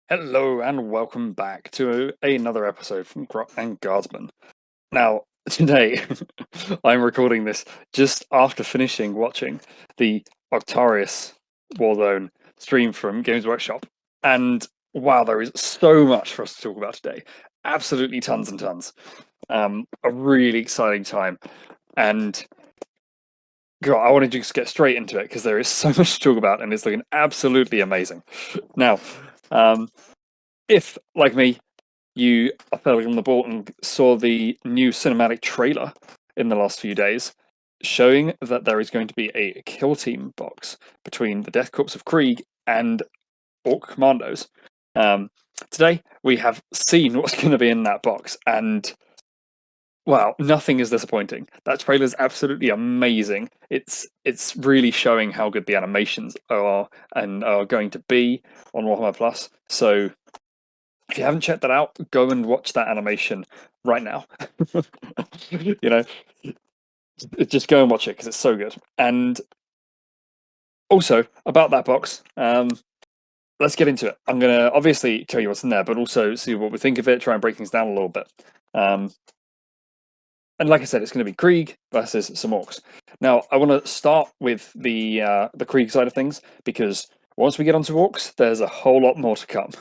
Hello and welcome back to another episode from and Guardsman. Now, today I'm recording this just after finishing watching the Octarius Warzone stream from Games Workshop. And wow, there is so much for us to talk about today. Absolutely tons and tons. A really exciting time. And God, I want to just get straight into it because there is so much to talk about and it's looking absolutely amazing. Now, if, like me, you fell on the ball and saw the new cinematic trailer in the last few days, showing that there is going to be a kill team box between the Death Corps of Kreig and Orc Commandos. Today, we have seen what's going to be in that box, and wow, nothing is disappointing. That trailer is absolutely amazing. It's really showing how good the animations are and are going to be on Warhammer Plus. So if you haven't checked that out, go and watch that animation right now. You know, just go and watch it because it's so good. And also about that box, let's get into it. I'm gonna obviously tell you what's in there, but also see what we think of it. Try and break things down a little bit. And like I said, it's going to be Kreig versus some orcs. Now, I want to start with the Kreig side of things because once we get onto orcs, there's a whole lot more to come.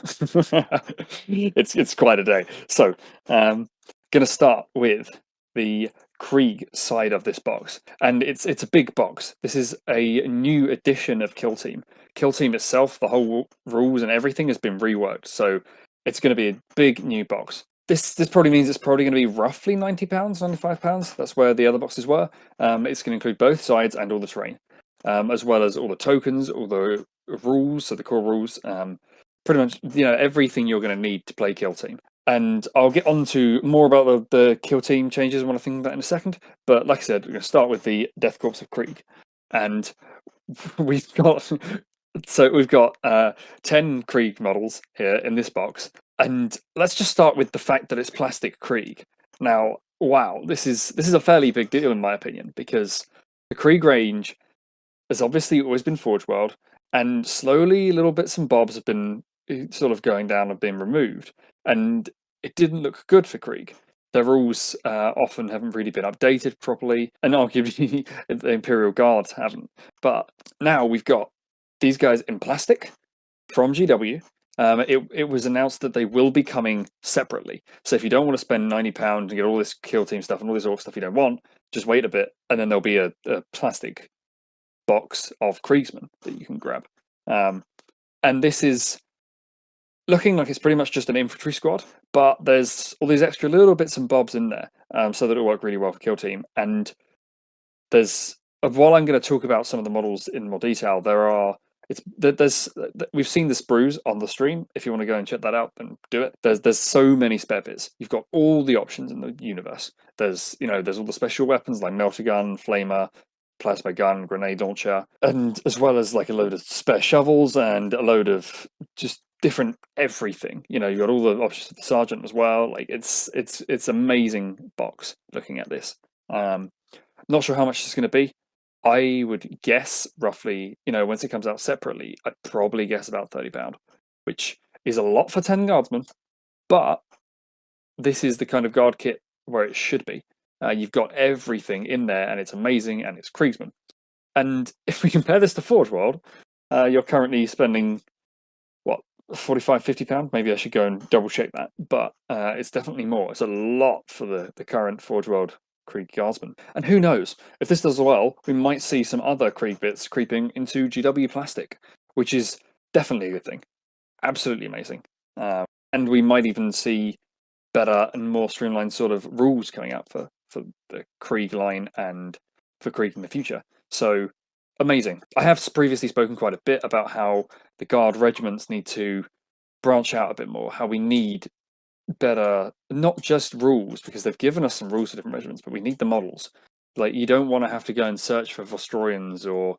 It's quite a day. So, going to start with the Kreig side of this box, and it's a big box. This is a new edition of Kill Team. Kill Team itself, the whole rules and everything has been reworked, so it's going to be a big new box. This probably means it's probably going to be roughly £90, £95. That's where the other boxes were. It's going to include both sides and all the terrain, as well as all the tokens, all the rules, so the core rules, pretty much everything you're going to need to play Kill Team. And I'll get on to more about the Kill Team changes and what I think of that in a second. But like I said, we're going to start with the Death Corps of Kreig, and we've got 10 Kreig models here in this box. And let's just start with the fact that it's plastic Kreig. Now, wow, this is a fairly big deal in my opinion, because the Kreig range has obviously always been Forge World, and slowly little bits and bobs have been sort of going down and being removed. And it didn't look good for Kreig. Their rules often haven't really been updated properly, and arguably the Imperial Guards haven't. But now we've got these guys in plastic from GW. It was announced that they will be coming separately. So if you don't want to spend £90 and get all this Kill Team stuff and all this orc stuff you don't want, just wait a bit, and then there'll be a plastic box of Kriegsmen that you can grab. And this is looking like it's pretty much just an infantry squad, but there's all these extra little bits and bobs in there, so that it'll work really well for Kill Team. And while I'm going to talk about some of the models in more detail, we've seen the sprues on the stream. If you want to go and check that out, then do it. There's so many spare bits. You've got all the options in the universe. There's all the special weapons like melter gun, flamer, plasma gun, grenade launcher, and as well as like a load of spare shovels and a load of just different everything. You've got all the options for the sergeant as well. Like it's amazing box looking at this. Not sure how much it's going to be. I would guess roughly, once it comes out separately, I'd probably guess about £30, which is a lot for 10 guardsmen, but this is the kind of guard kit where it should be. You've got everything in there, and it's amazing, and it's Kriegsman. And if we compare this to Forge World, you're currently spending, what, £45, £50? Maybe I should go and double check that, but it's definitely more. It's a lot for the current Forge World Kreig Guardsman. And who knows, if this does well, we might see some other Kreig bits creeping into GW plastic, which is definitely a good thing. Absolutely amazing. And we might even see better and more streamlined sort of rules coming out for the Kreig line and for Kreig in the future. So amazing. I have previously spoken quite a bit about how the Guard regiments need to branch out a bit more, how we need better, not just rules, because they've given us some rules for different regiments, but we need the models. Like, you don't want to have to go and search for Vostrians or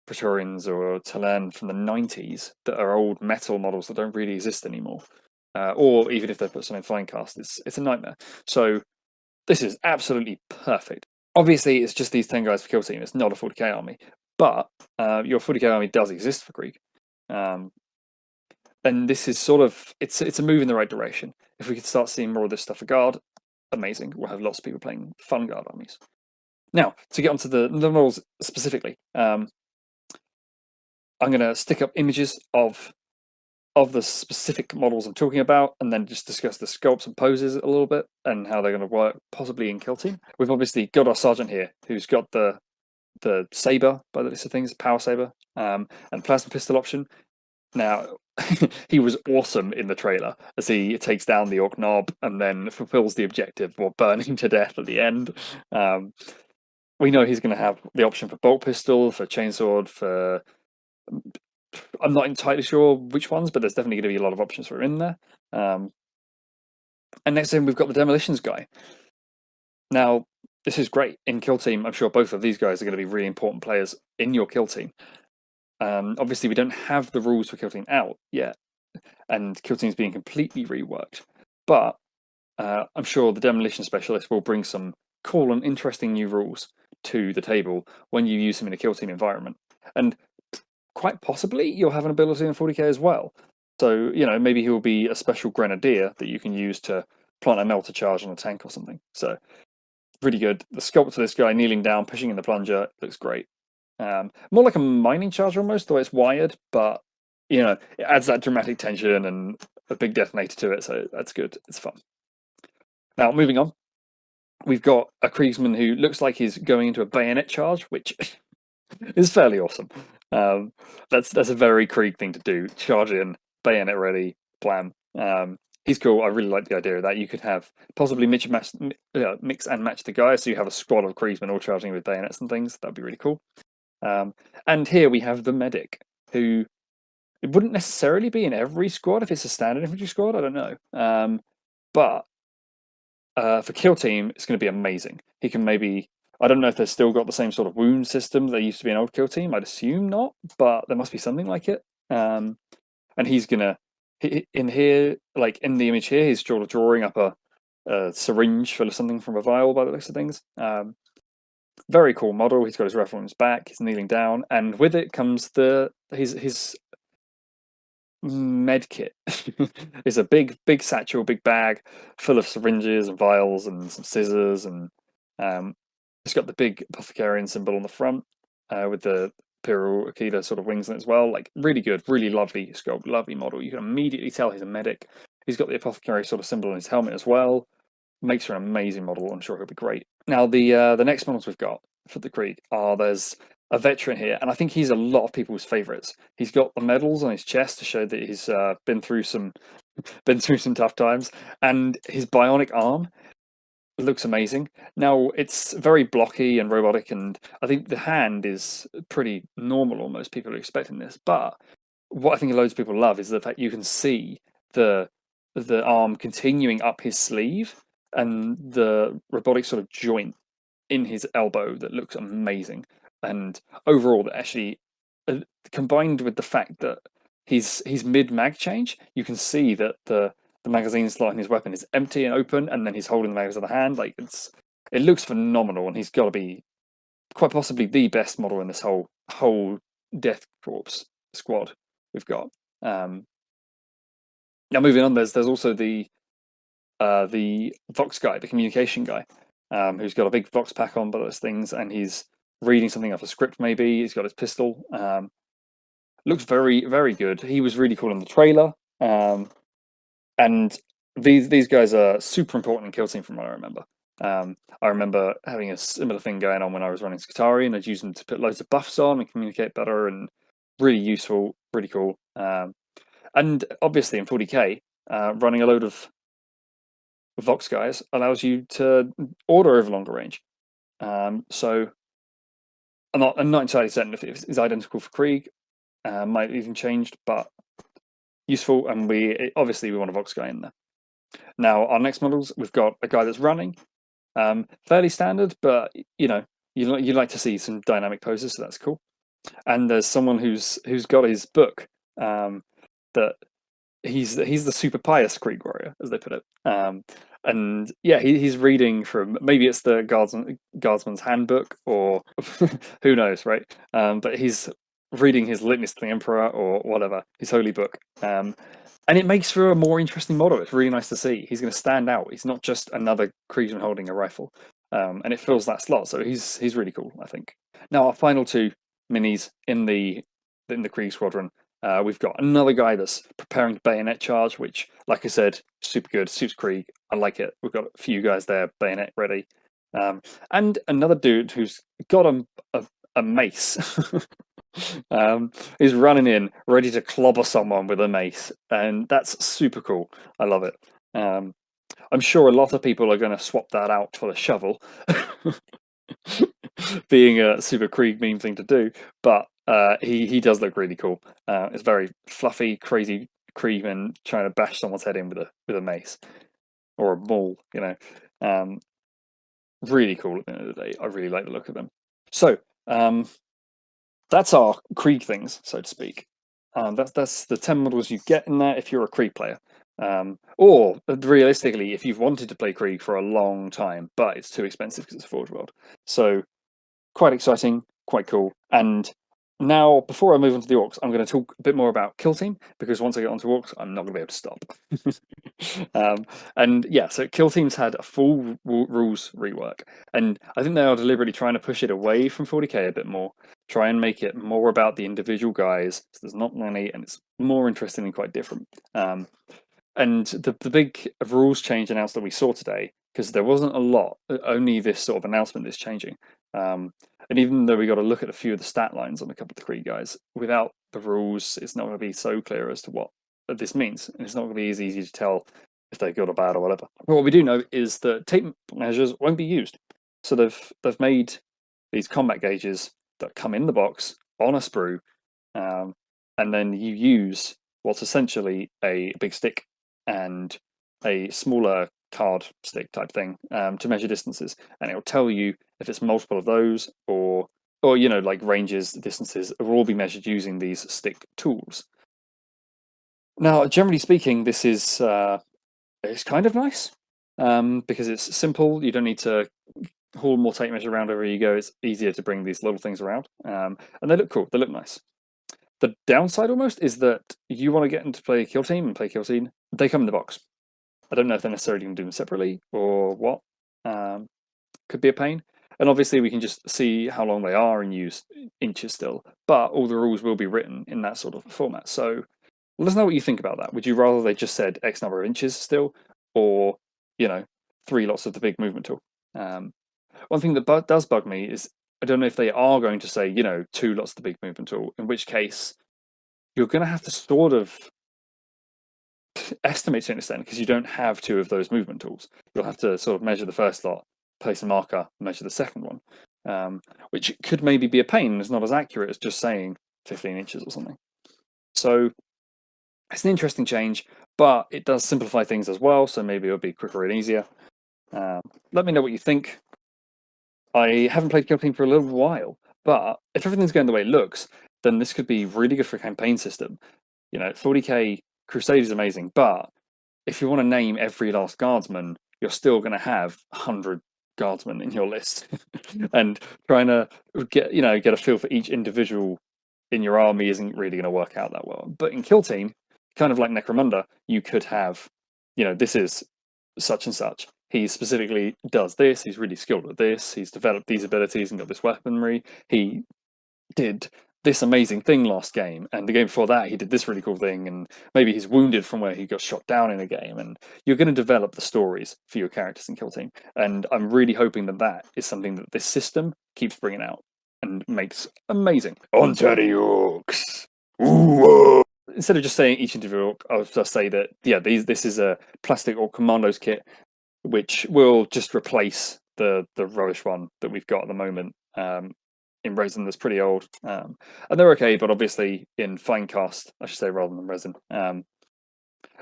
Praetorians or Talern from the 90s that are old metal models that don't really exist anymore. Or even if they put some in flying cast, it's a nightmare. So this is absolutely perfect. Obviously, it's just these 10 guys for Kill Team. It's not a 40k army, but your 40k army does exist for Greek. And this is sort of it's a move in the right direction. If we could start seeing more of this stuff for Guard, amazing. We'll have lots of people playing fun Guard armies. Now, to get onto the models specifically, I'm going to stick up images of the specific models I'm talking about, and then just discuss the sculpts and poses a little bit and how they're going to work, possibly in Kill Team. We've obviously got our sergeant here, who's got the saber by the list of things, power saber, and plasma pistol option. Now, he was awesome in the trailer as he takes down the Orc Knob and then fulfills the objective while burning to death at the end. We know he's going to have the option for bolt pistol, for chainsword, for I'm not entirely sure which ones, but there's definitely going to be a lot of options for him in there. And next in, we've got the demolitions guy. Now, this is great in Kill Team. I'm sure both of these guys are going to be really important players in your Kill Team. Obviously, we don't have the rules for Kill Team out yet, and Kill Team's being completely reworked. But I'm sure the demolition specialist will bring some cool and interesting new rules to the table when you use him in a Kill Team environment. And quite possibly you'll have an ability in 40k as well. So, maybe he'll be a special grenadier that you can use to plant a melter charge on a tank or something. So, really good. The sculpt for this guy kneeling down, pushing in the plunger, looks great. More like a mining charge almost, the way it's wired, but, it adds that dramatic tension and a big detonator to it, so that's good. It's fun. Now, moving on, we've got a Kriegsman who looks like he's going into a bayonet charge, which is fairly awesome. That's a very Krieg thing to do. Charge in, bayonet ready, blam. He's cool. I really like the idea of that. You could have possibly mix and match the guys, so you have a squad of Kriegsmen all charging with bayonets and things. That'd be really cool. And here we have the medic, who it wouldn't necessarily be in every squad if it's a standard infantry squad. I don't know. But for Kill Team, it's going to be amazing. He can maybe. I don't know if they've still got the same sort of wound system they used to be in old Kill Team. I'd assume not, but there must be something like it. And he's gonna in here, like in the image here, he's sort of drawing up a syringe full of something from a vial by the looks of things. Very cool model. He's got his rifle on his back. He's kneeling down, and with it comes his med kit. It's a big satchel, big bag full of syringes and vials and some scissors, and it's got the big apothecarian symbol on the front with the Imperial Akita sort of wings on it as well. Like, really good, really lovely sculpt, lovely model. You can immediately tell he's a medic. He's got the apothecary sort of symbol on his helmet as well. Makes for an amazing model. I'm sure he'll be great. Now, the next models we've got for the Krieg there's a veteran here, and I think he's a lot of people's favourites. He's got the medals on his chest to show that he's been through some tough times, and his bionic arm looks amazing. Now, it's very blocky and robotic, and I think the hand is pretty normal almost. People are expecting this, but what I think loads of people love is the fact you can see the arm continuing up his sleeve and the robotic sort of joint in his elbow that looks amazing. And overall, that actually combined with the fact that he's mid mag change, you can see that the magazine slot in his weapon is empty and open, and then he's holding the magazine in the hand. Like, it looks phenomenal, and he's got to be quite possibly the best model in this whole Death Corps squad we've got. Now, moving on, there's also the Vox guy, the communication guy, who's got a big Vox pack on by those things, and he's reading something off a script. Maybe he's got his pistol. Looks very, very good. He was really cool in the trailer. And these guys are super important in Kill Team from what I remember. I remember having a similar thing going on when I was running Skitarii, and I'd use them to put loads of buffs on and communicate better, and really useful, really cool. And obviously in 40k, running a load of Vox guys allows you to order over longer range. So I'm not entirely certain if it's identical for Krieg. Might even changed, but useful, and we want a Vox guy in there. Now, our next models, we've got a guy that's running, fairly standard, but you like to see some dynamic poses, so that's cool. And there's someone who's got his book, that he's the super pious Krieg warrior, as they put it. And yeah, he's reading from, maybe it's the guardsman's handbook, or who knows, right? But he's reading his litanies to the Emperor or whatever, his holy book. And it makes for a more interesting model. It's really nice to see. He's going to stand out. He's not just another Kriegsman holding a rifle. And it fills that slot. So he's really cool, I think. Now, our final two minis in the Krieg squadron. We've got another guy that's preparing to bayonet charge, which, like I said, super good, suits Krieg. I like it. We've got a few guys there, bayonet ready. And another dude who's got a mace. He's running in, ready to clobber someone with a mace. And that's super cool. I love it. I'm sure a lot of people are going to swap that out for the shovel. Being a super Krieg meme thing to do, but he does look really cool. It's very fluffy, crazy Kriegman trying to bash someone's head in with a mace or a maul, you know. Really cool at the end of the day. I really like the look of them. So that's our Krieg things, so to speak. That's the 10 models you get in there if you're a Krieg player. Or realistically, if you've wanted to play Krieg for a long time, but it's too expensive because it's Forge World. So quite exciting, quite cool. And now, before I move on to the Orcs, I'm going to talk a bit more about Kill Team, because once I get onto Orcs, I'm not going to be able to stop. And yeah, so Kill Team's had a full rules rework, and I think they are deliberately trying to push it away from 40k a bit more, try and make it more about the individual guys, so there's not many, and it's more interesting and quite different. And the big rules change announced that we saw today, because there wasn't a lot, only this sort of announcement is changing. And even though we got to look at a few of the stat lines on a couple of the Krieg guys, without the rules, it's not going to be so clear as to what this means. And it's not going to be as easy to tell if they're good or bad or whatever. But what we do know is that tape measures won't be used. So they've made these combat gauges that come in the box on a sprue, and then you use what's essentially a big stick and a smaller card stick type thing to measure distances, and it'll tell you if it's multiple of those or you know, like ranges, distances will all be measured using these stick tools. Now, generally speaking, this is it's kind of nice because it's simple. You don't need to haul more tape measure around wherever you go. It's easier to bring these little things around, and they look cool. They look nice. The downside almost is that you want to get into play Kill Team and play Kill Team, they come in the box. I don't know if they're necessarily going to do them separately or what. Could be a pain. And obviously we can just see how long they are and use inches still, but all the rules will be written in that sort of format. So let us know what you think about that. Would you rather they just said X number of inches still, or, you know, 3 lots of the big movement tool? One thing that does bug me is I don't know if they are going to say, you know, 2 lots of the big movement tool, in which case you're going to have to sort of estimate to an extent, because you don't have 2 of those movement tools. You'll have to sort of measure the first lot, place a marker, measure the second one, which could maybe be a pain. It's not as accurate as just saying 15 inches or something. So it's an interesting change, but it does simplify things as well, so maybe it'll be quicker and easier. Let me know what you think. I haven't played Kill Team for a little while, but if everything's going the way it looks, then this could be really good for a campaign system. You know, 40k Crusade is amazing, but if you want to name every last guardsman, you're still going to have 100 guardsmen in your list, and trying to get a feel for each individual in your army isn't really going to work out that well. But in Kill Team, kind of like Necromunda, you could have, you know, this is such and such. He specifically does this. He's really skilled at this. He's developed these abilities and got this weaponry. He did this amazing thing last game, and the game before that he did this really cool thing, and maybe he's wounded from where he got shot down in a game, and you're going to develop the stories for your characters in Kill Team, and I'm really hoping that that is something that this system keeps bringing out and makes amazing. Onto the Orcs! Ooh. Instead of just saying each individual orc, I'll just say that, yeah, this is a plastic or commandos kit, which will just replace the rubbish one that we've got at the moment. In resin that's pretty old, and they're okay, but obviously in fine cast, I should say, rather than resin,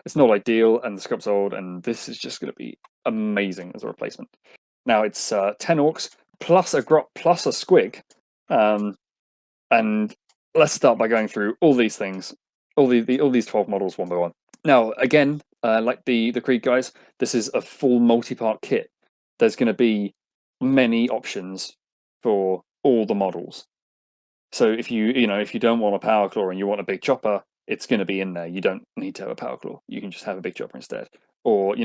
it's not ideal, and the sculpt's old, and this is just going to be amazing as a replacement. Now it's 10 orcs plus a grot plus a squig, and let's start by going through all these things, all these 12 models one by one. Now again, like the Kreig guys, this is a full multi-part kit. There's going to be many options for all the models. So if you don't want a power claw and you want a big chopper, it's going to be in there. You don't need to have a power claw. You can just have a big chopper instead. Or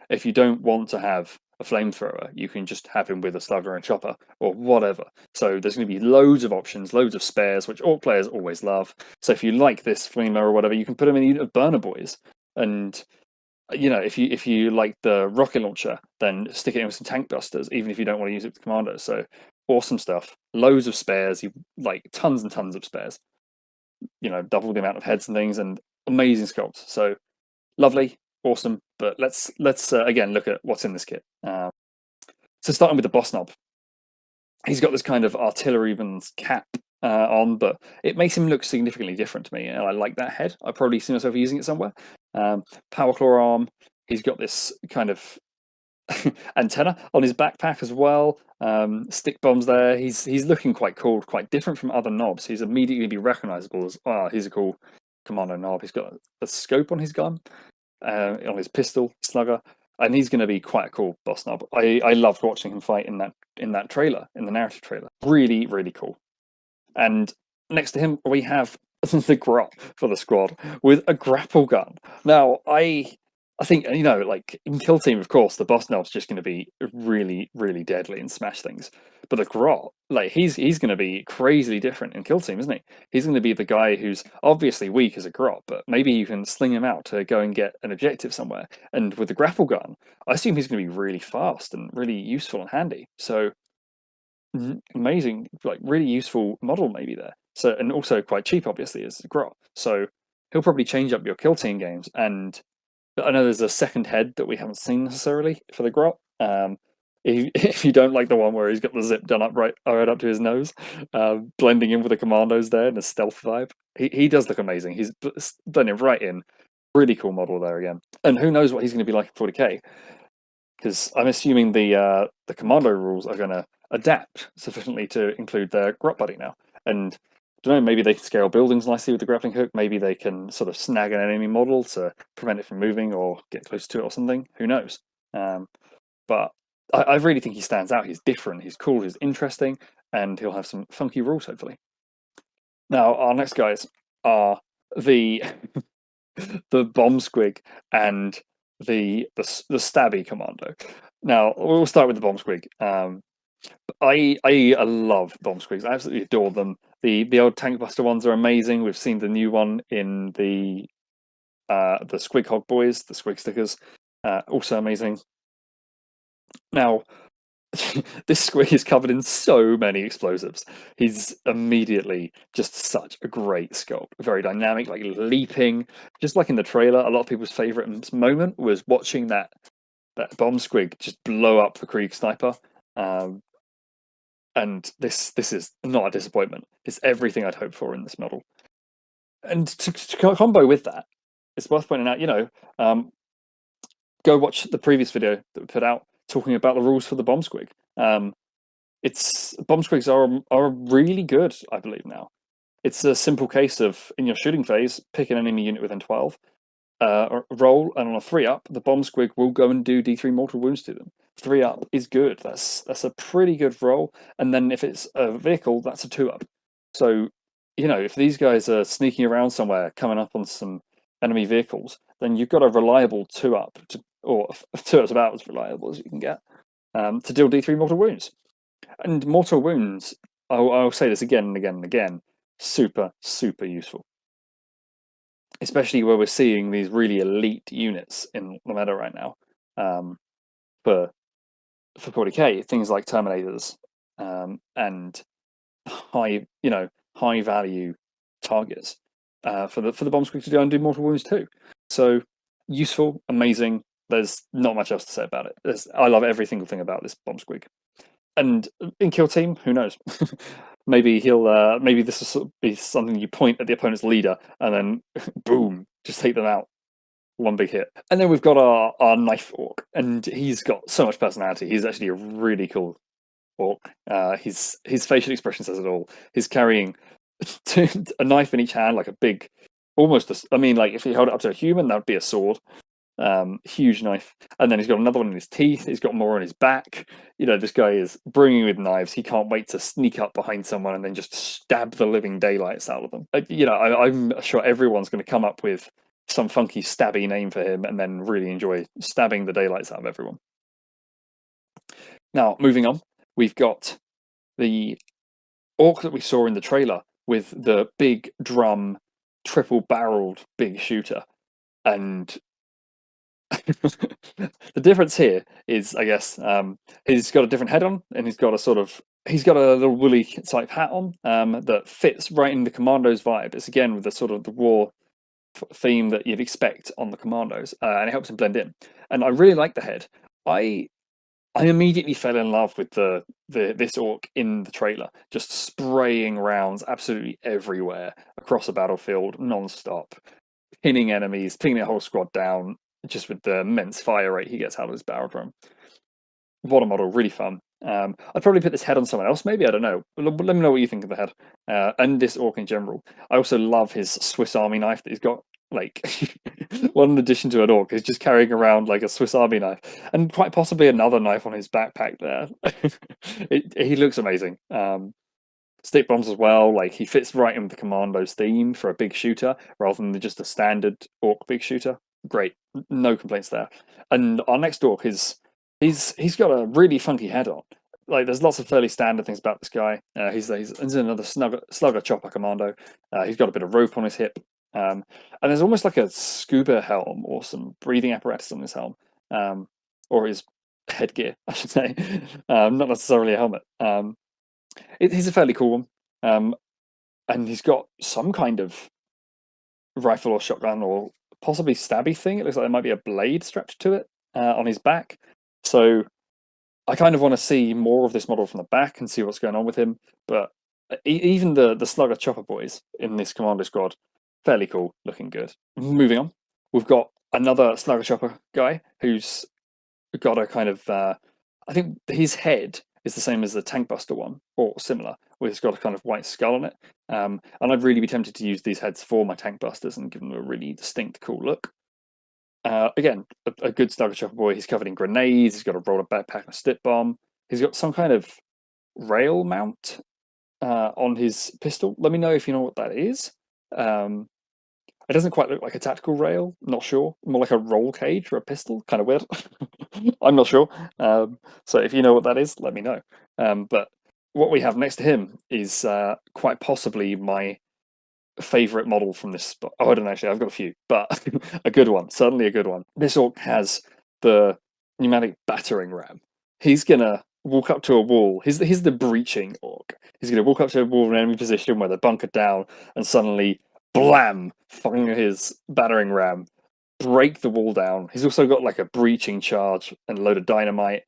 if you don't want to have a flamethrower, you can just have him with a slugger and chopper or whatever. So there's going to be loads of options, loads of spares, which all players always love. So if you like this flamer or whatever, you can put him in a unit of burner boys. And if you like the rocket launcher, then stick it in with some tank busters, even if you don't want to use it with commandos. So awesome stuff. Loads of spares. You like tons and tons of spares. Double the amount of heads and things, and amazing sculpts. So lovely, awesome. But let's again look at what's in this kit. So starting with the boss knob, he's got this kind of artilleryman's cap on, but it makes him look significantly different to me, and I like that head. I probably see myself using it somewhere. Power claw arm. He's got this kind of antenna on his backpack as well. Stick bombs there. He's looking quite cool, quite different from other knobs. He's immediately be recognizable as he's a cool commando knob. He's got a scope on his gun, on his pistol slugger, and he's going to be quite a cool boss knob. I loved watching him fight in that trailer, in the narrative trailer. Really, really cool. And next to him we have the grot for the squad with a grapple gun. Now I think like in Kill Team, of course, the boss knob's just going to be really, really deadly and smash things. But the grot, like he's going to be crazily different in Kill Team, isn't he? He's going to be the guy who's obviously weak as a grot, but maybe you can sling him out to go and get an objective somewhere. And with the grapple gun, I assume he's going to be really fast and really useful and handy. So amazing, like really useful model maybe there. So, and also quite cheap, obviously, as a grot. So he'll probably change up your Kill Team games. And I know there's a second head that we haven't seen necessarily for the grot. If you don't like the one where he's got the zip done up right up to his nose, blending in with the commandos there and the stealth vibe, he does look amazing. He's done it right in. Really cool model there again. And who knows what he's going to be like in 40k? Because I'm assuming the commando rules are going to adapt sufficiently to include their grot buddy now. And I don't know, maybe they can scale buildings nicely with the grappling hook. Maybe they can sort of snag an enemy model to prevent it from moving or get close to it or something. Who knows? But I really think he stands out. He's different. He's cool. He's interesting, and he'll have some funky rules hopefully. Now our next guys are the the bomb squig and the stabby commando. Now we'll start with the bomb squig. I love bomb squigs. I absolutely adore them. The old tank buster ones are amazing. We've seen the new one in the squig hog boys, the squig stickers, also amazing. Now this squig is covered in so many explosives. He's immediately just such a great sculpt, very dynamic, like leaping, just like in the trailer. A lot of people's favorite moment was watching that bomb squig just blow up the Kreig sniper. And this is not a disappointment. It's everything I'd hoped for in this model. And to combo with that, it's worth pointing out, go watch the previous video that we put out talking about the rules for the bomb squig. Bomb squigs are really good, I believe now. It's a simple case of, in your shooting phase, pick an enemy unit within 12, roll, and on a 3-up, the bomb squig will go and do D3 mortal wounds to them. 3-up is good. That's a pretty good roll. And then if it's a vehicle, that's a 2-up. So, if these guys are sneaking around somewhere, coming up on some enemy vehicles, then you've got a reliable 2-up, or 2-up's about as reliable as you can get, to deal D3 mortal wounds. And mortal wounds, I'll say this again and again and again, super, super useful. Especially where we're seeing these really elite units in the meta right now. For 40k, things like Terminators and high value targets for the bomb squig to go and do mortal wounds too. So useful, amazing. There's not much else to say about it. I love every single thing about this bomb squig. And in Kill Team, who knows? Maybe maybe this will be something you point at the opponent's leader and then boom, just take them out. One big hit. And then we've got our knife orc, and he's got so much personality. He's actually a really cool orc. His facial expression says it all. He's carrying a knife in each hand, like a big, like if he held it up to a human, that would be a sword. Huge knife. And then he's got another one in his teeth. He's got more on his back. This guy is bringing with knives. He can't wait to sneak up behind someone and then just stab the living daylights out of them. I'm sure everyone's going to come up with some funky stabby name for him and then really enjoy stabbing the daylights out of everyone. Now, moving on, we've got the orc that we saw in the trailer with the big drum, triple-barreled big shooter. And the difference here is, I guess, he's got a different head on, and he's got a little woolly type hat on that fits right in the Commandos vibe. It's again with the sort of the war theme that you'd expect on the Commandos, and it helps him blend in. And I really like the head. I immediately fell in love with this orc in the trailer, just spraying rounds absolutely everywhere across the battlefield, non-stop, pinning enemies, pinning a whole squad down, just with the immense fire rate he gets out of his barrel drum. What a model, really fun. I'd probably put this head on someone else, maybe, I don't know. Let me know what you think of the head. And this orc in general. I also love his Swiss Army knife that he's got. Like, one addition to an orc is just carrying around like a Swiss Army knife, and quite possibly another knife on his backpack there. He looks amazing. Stick bombs as well, like he fits right in with the Commandos theme for a big shooter, rather than just a standard orc big shooter. Great, no complaints there. And our next orc he's got a really funky head on. Like, there's lots of fairly standard things about this guy. He's another slugger chopper commando. He's got a bit of rope on his hip. And there's almost like a scuba helm or some breathing apparatus on his helm, or his headgear, I should say. Not necessarily a helmet. He's a fairly cool one, and he's got some kind of rifle or shotgun or possibly stabby thing. It looks like there might be a blade strapped to it on his back. So I kind of want to see more of this model from the back and see what's going on with him. But even the slugger chopper boys in this commando squad, fairly cool, looking good. Moving on, we've got another slugger chopper guy who's got a kind of, I think his head is the same as the tank buster one, or similar, where it's got a kind of white skull on it. And I'd really be tempted to use these heads for my tank busters and give them a really distinct, cool look. Again, a good slugger chopper boy. He's covered in grenades. He's got a roller backpack and a stick bomb. He's got some kind of rail mount on his pistol. Let me know if you know what that is. It doesn't quite look like a tactical rail. Not sure. More like a roll cage for a pistol. Kind of weird. I'm not sure. So if you know what that is, let me know. But what we have next to him is quite possibly my favorite model from this spot. Oh, I don't know, actually, I've got a few, but a good one. Certainly a good one. This orc has the pneumatic battering ram. He's gonna walk up to a wall. He's the breaching orc. He's gonna walk up to a wall in an enemy position where they're bunkered down, and suddenly, blam! Fire his battering ram, break the wall down. He's also got like a breaching charge and a load of dynamite.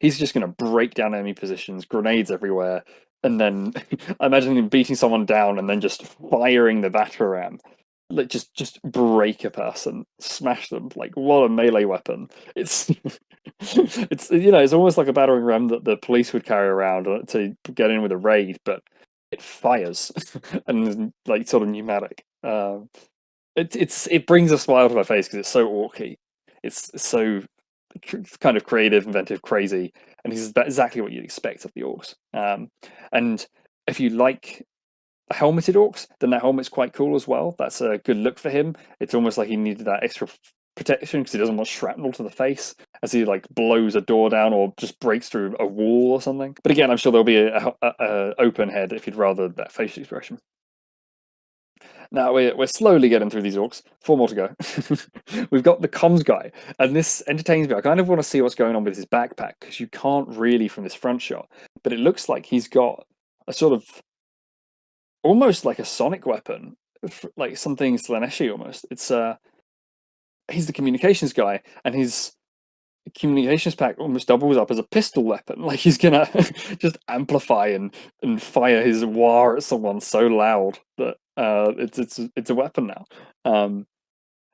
He's just gonna break down enemy positions, grenades everywhere, and then I imagine him beating someone down and then just firing the batter ram. Like, just break a person, smash them. Like, what a melee weapon! It's it's almost like a battering ram that the police would carry around to get in with a raid, but it fires and is, like, sort of pneumatic. It brings a smile to my face because it's so orky. It's so kind of creative, inventive, crazy, and he's exactly what you'd expect of the orcs. And if you like helmeted orcs, then that helmet's quite cool as well. That's a good look for him. It's almost like he needed that extra protection because he doesn't want shrapnel to the face as he like blows a door down or just breaks through a wall or something. But again, I'm sure there'll be a open head if you'd rather that facial expression. Now we're slowly getting through these orcs. 4 more to go. We've got the comms guy, and this entertains me. I kind of want to see what's going on with his backpack because you can't really from this front shot, but it looks like he's got a sort of almost like a sonic weapon, like something Slaneshi almost. It's he's the communications guy, and his communications pack almost doubles up as a pistol weapon. Like, he's gonna just amplify and fire his war at someone so loud that it's a weapon now.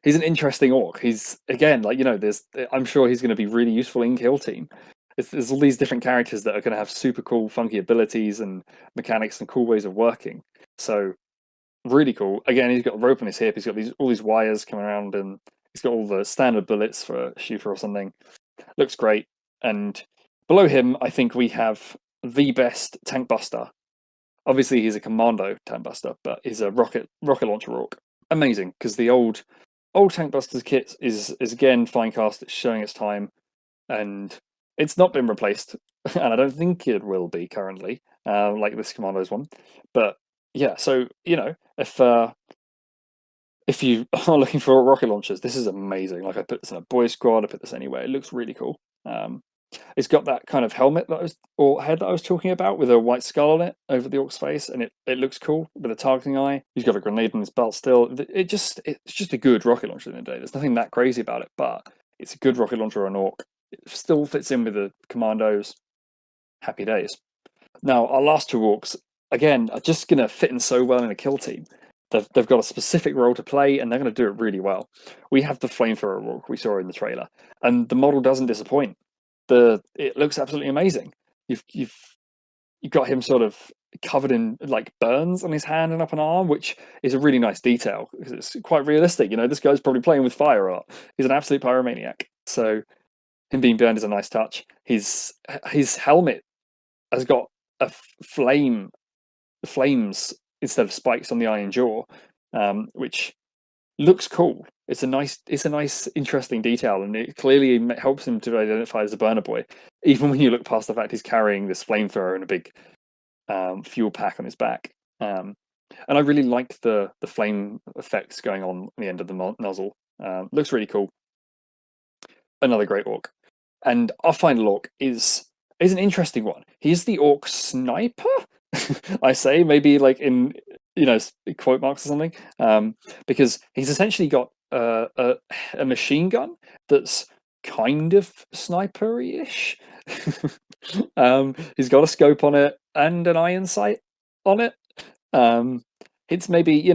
He's an interesting orc. He's, again, like, I'm sure he's going to be really useful in kill team. There's all these different characters that are going to have super cool, funky abilities and mechanics and cool ways of working. So really cool. Again, he's got a rope on his hip. He's got all these wires coming around and He's got all the standard bullets for a shooter or something. Looks great. And below him, I think we have the best tank buster. Obviously, he's a commando tank buster, but he's a rocket launcher orc. Amazing, because the old tank busters kit is again fine cast. It's showing its time, and it's not been replaced, and I don't think it will be currently, like this commandos one. But yeah, so if you are looking for rocket launchers, this is amazing. Like I put this in a boyz squad, I put this anywhere. It looks really cool. It's got that kind of helmet or head that I was talking about with a white skull on it over the orc's face, and it looks cool with a targeting eye. He's got a grenade in his belt still. It's just a good rocket launcher in the day. There's nothing that crazy about it, but it's a good rocket launcher on orc. It still fits in with the commandos. Happy days. Now our last two orcs again are just gonna fit in so well in a kill team. They've got a specific role to play, and they're going to do it really well. We have the flamethrower orc we saw in the trailer, and the model doesn't disappoint. It looks absolutely amazing. You've got him sort of covered in like burns on his hand and up an arm, which is a really nice detail because it's quite realistic. This guy's probably playing with fire art. He's an absolute pyromaniac. So him being burned is a nice touch. His helmet has got flames instead of spikes on the eye and jaw, which looks cool. It's a nice, interesting detail, and it clearly helps him to identify as a burner boy, even when you look past the fact he's carrying this flamethrower and a big fuel pack on his back. And I really like the flame effects going on the end of the nozzle. Looks really cool. Another great orc, and our final orc is an interesting one. He's the orc sniper. I say maybe like in quote marks or something, because he's essentially got a machine gun that's kind of sniper-ish. He's got a scope on it and an iron sight on it. It's maybe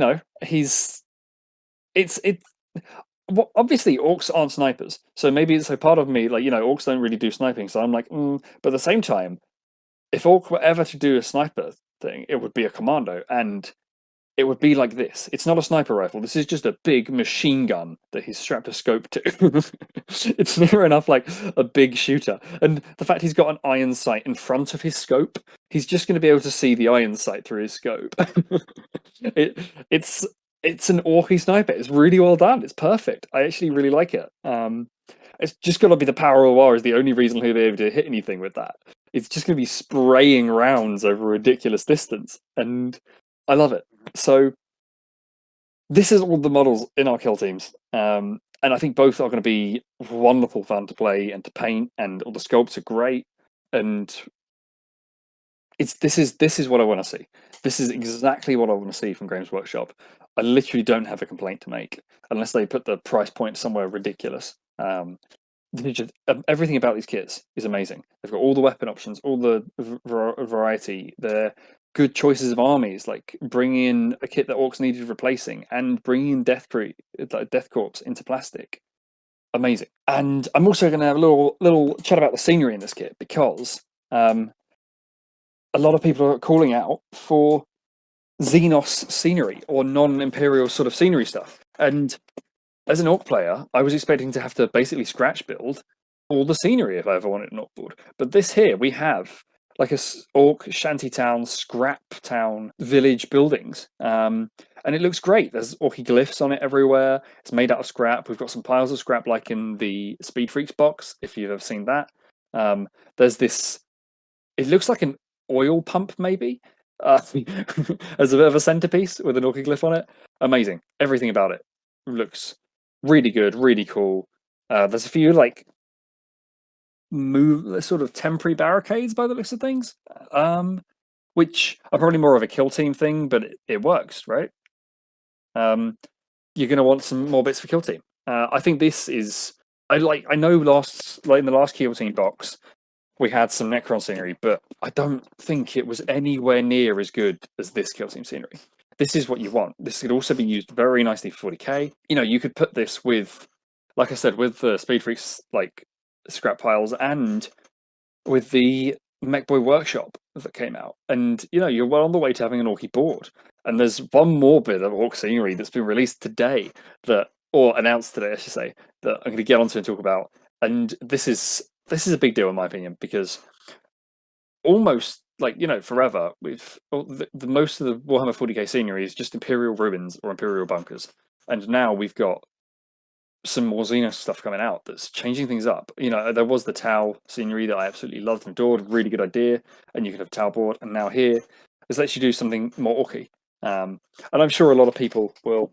well, obviously orcs aren't snipers, so maybe it's a part of me like orcs don't really do sniping, so I'm like but at the same time, if orc were ever to do a sniper thing, it would be a commando, and it would be like this. It's not a sniper rifle. This is just a big machine gun that he's strapped a scope to. It's near enough like a big shooter. And the fact he's got an iron sight in front of his scope, he's just going to be able to see the iron sight through his scope. It's an orky sniper. It's really well done. It's perfect. I actually really like it. It's just got to be the power of war is the only reason he'll be able to hit anything with that. It's just going to be spraying rounds over a ridiculous distance, and I love it. So this is all the models in our kill teams, and I think both are going to be wonderful fun to play and to paint, and all the sculpts are great, and this is what I want to see. This is exactly what I want to see from Games Workshop. I literally don't have a complaint to make unless they put the price point somewhere ridiculous. Everything about these kits is amazing. They've got all the weapon options, all the variety. They're good choices of armies, like bringing in a kit that orcs needed replacing and bringing in Death Corps into plastic. Amazing. And I'm also going to have a little chat about the scenery in this kit, because a lot of people are calling out for Xenos scenery or non-imperial sort of scenery stuff. And as an orc player, I was expecting to have to basically scratch build all the scenery if I ever wanted an orc board. But this here, we have like a orc shantytown, scrap town, village buildings. And it looks great. There's orky glyphs on it everywhere. It's made out of scrap. We've got some piles of scrap like in the Speed Freaks box, if you've ever seen that. There's this, it looks like an oil pump maybe, as a bit of a centerpiece with an orky glyph on it. Amazing. Everything about it looks really good, really cool. There's a few like sort of temporary barricades by the looks of things, which are probably more of a kill team thing, but it works, right? You're going to want some more bits for kill team. I think this is I know in the last kill team box we had some Necron scenery, but I don't think it was anywhere near as good as this kill team scenery. This is what you want. This could also be used very nicely for 40k. You could put this with, like I said, with the Speed Freaks like scrap piles and with the Mech Boy Workshop that came out. And you're well on the way to having an orky board. And there's one more bit of orc scenery that's been released today that or announced today, I should say, that I'm going to get onto and talk about. And this is a big deal in my opinion, because almost like, forever we've the most of the Warhammer 40k scenery is just Imperial ruins or Imperial bunkers, and now we've got some more Xenos stuff coming out that's changing things up. There was the Tau scenery that I absolutely loved and adored, really good idea, and you could have Tau board, and now here this lets you do something more orky. And I'm sure a lot of people will,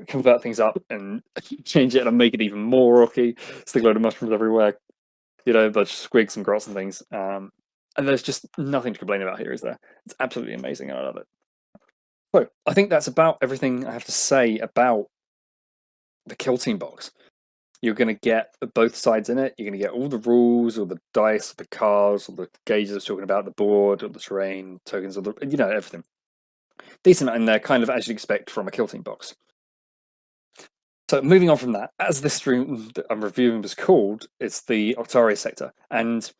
convert things up and change it and make it even more orky, stick a load of mushrooms everywhere, but squigs and grots and things. And there's just nothing to complain about here, is there? It's absolutely amazing, and I love it. So I think that's about everything I have to say about the Kill Team box. You're going to get both sides in it. You're going to get all the rules, all the dice, the cards, all the gauges I was talking about, the board, all the terrain, tokens, all the, everything. Decent in there, kind of as you'd expect from a Kill Team box. So moving on from that, as this stream that I'm reviewing was called, it's the Octarius sector. And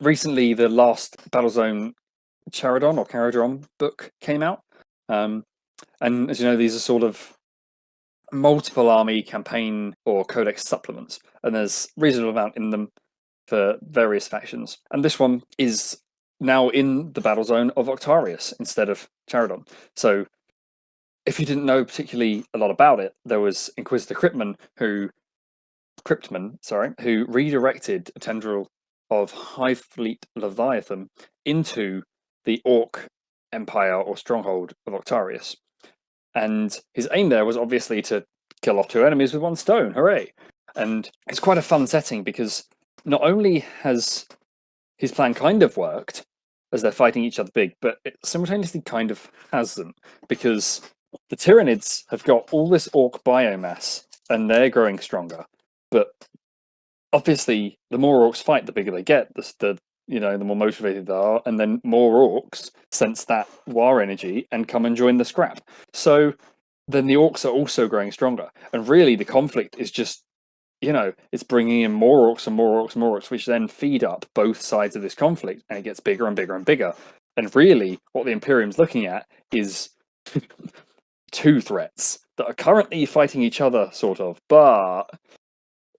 recently the last Battlezone Charadon or Caradron book came out. And as you know, these are sort of multiple army campaign or codex supplements, and there's a reasonable amount in them for various factions. And this one is now in the battle zone of Octarius instead of Charadon. So if you didn't know particularly a lot about it, there was Inquisitor Cryptman who redirected a tendril of High Fleet Leviathan into the Orc Empire or stronghold of Octarius. And his aim there was obviously to kill off 2 enemies with 1 stone. Hooray! And it's quite a fun setting, because not only has his plan kind of worked as they're fighting each other big, but it simultaneously kind of hasn't, because the Tyranids have got all this orc biomass and they're growing stronger. But obviously, the more orcs fight, the bigger they get, the more motivated they are, and then more orcs sense that war energy and come and join the scrap. So then the orcs are also growing stronger. And really, the conflict is just, it's bringing in more orcs and more orcs and more orcs, which then feed up both sides of this conflict, and it gets bigger and bigger and bigger. And really, what the Imperium's looking at is 2 threats that are currently fighting each other, sort of, but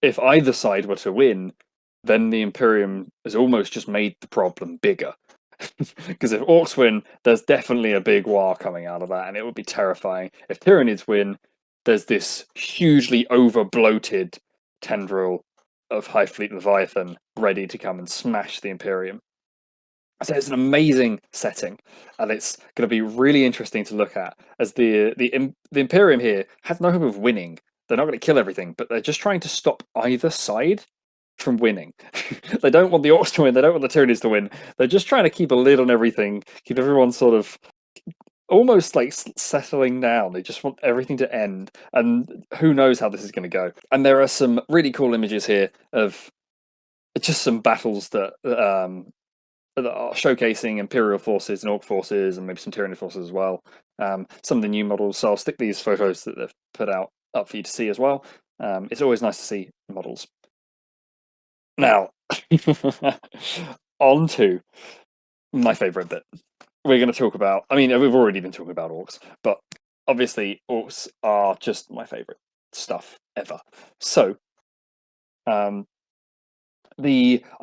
if either side were to win, then the Imperium has almost just made the problem bigger. Because if orcs win, there's definitely a big war coming out of that, and it would be terrifying. If Tyranids win, there's this hugely over-bloated tendril of High Fleet Leviathan ready to come and smash the Imperium. So it's an amazing setting, and it's going to be really interesting to look at, as the Imperium here has no hope of winning. They're not going to kill everything, but they're just trying to stop either side from winning. They don't want the orcs to win, they don't want the Tyranids to win. They're just trying to keep a lid on everything, keep everyone sort of almost like settling down. They just want everything to end, and who knows how this is going to go. And there are some really cool images here of just some battles that are showcasing Imperial forces and Orc forces, and maybe some Tyranid forces as well. Some of the new models, so I'll stick these photos that they've put out up for you to see as well. It's always nice to see models. Now, on to my favourite bit. We're going to talk about, we've already been talking about orcs, but obviously orcs are just my favourite stuff ever. So, I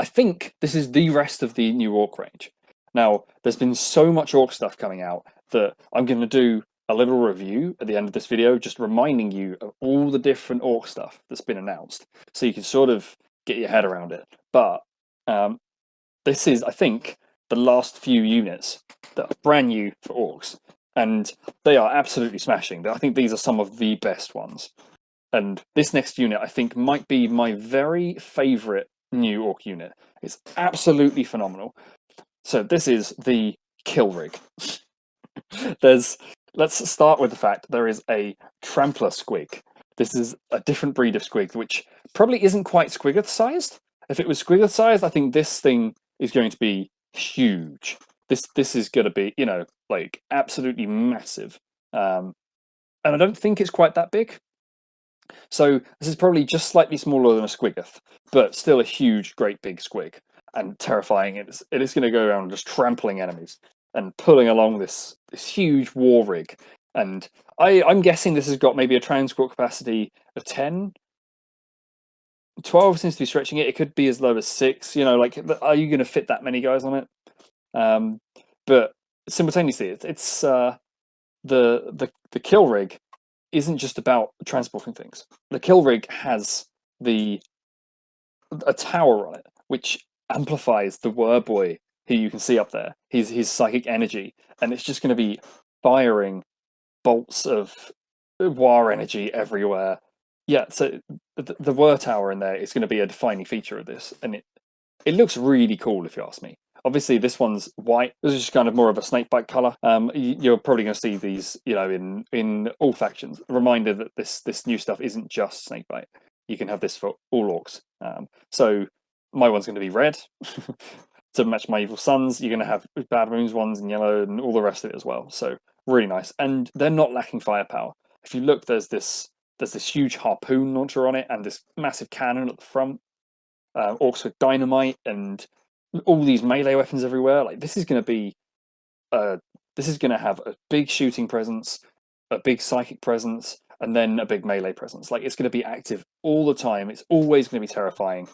think this is the rest of the new orc range. Now, there's been so much orc stuff coming out that I'm going to do a little review at the end of this video, just reminding you of all the different orc stuff that's been announced, so you can sort of get your head around it. But this is, I think, the last few units that are brand new for orcs, and they are absolutely smashing. I think these are some of the best ones. And this next unit, I think, might be my very favourite new orc unit. It's absolutely phenomenal. So this is the Kill Rig. Let's start with the fact there is a Trampler Squig. This is a different breed of squig, which probably isn't quite Squiggoth sized. If it was Squiggoth sized, I think this thing is going to be huge. This is going to be, like absolutely massive. And I don't think it's quite that big. So this is probably just slightly smaller than a Squiggoth, but still a huge, great big squig, and terrifying. It is going to go around just trampling enemies and pulling along this huge war rig. And I'm guessing this has got maybe a transport capacity of 10. 12 seems to be stretching it. It could be as low as 6. You know, like, are you going to fit that many guys on it? But simultaneously, it's the kill rig isn't just about transporting things. The kill rig has a tower on it, which amplifies the Warboy who you can see up there. His psychic energy, and it's just going to be firing bolts of war energy everywhere. Yeah, so the War Tower in there is going to be a defining feature of this, and it looks really cool if you ask me. Obviously, this one's white. This is just kind of more of a snakebite color. You're probably going to see these, you know, in all factions. A reminder that this new stuff isn't just snakebite. You can have this for all orcs. So my one's going to be red to match my evil sons. You're going to have bad moons ones in yellow and all the rest of it as well. So really nice, and they're not lacking firepower. If you look, there's this huge harpoon launcher on it and this massive cannon at the front. Orcs with dynamite and all these melee weapons everywhere. Like, this is going to have a big shooting presence, a big psychic presence, and then a big melee presence. Like, it's going to be active all the time. It's always going to be terrifying.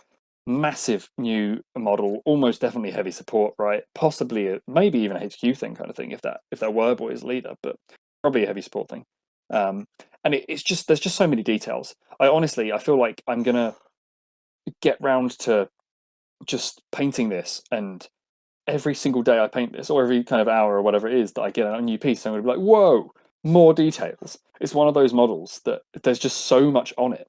Massive new model, almost definitely heavy support, right? Possibly maybe even a HQ thing kind of thing if that Warboy is leader, but probably a heavy support thing. And it's just, there's just so many details. I feel like I'm gonna get round to just painting this, and every single day I paint this, or every kind of hour or whatever it is that I get a new piece, I'm gonna be like, whoa, more details. It's one of those models that there's just so much on it.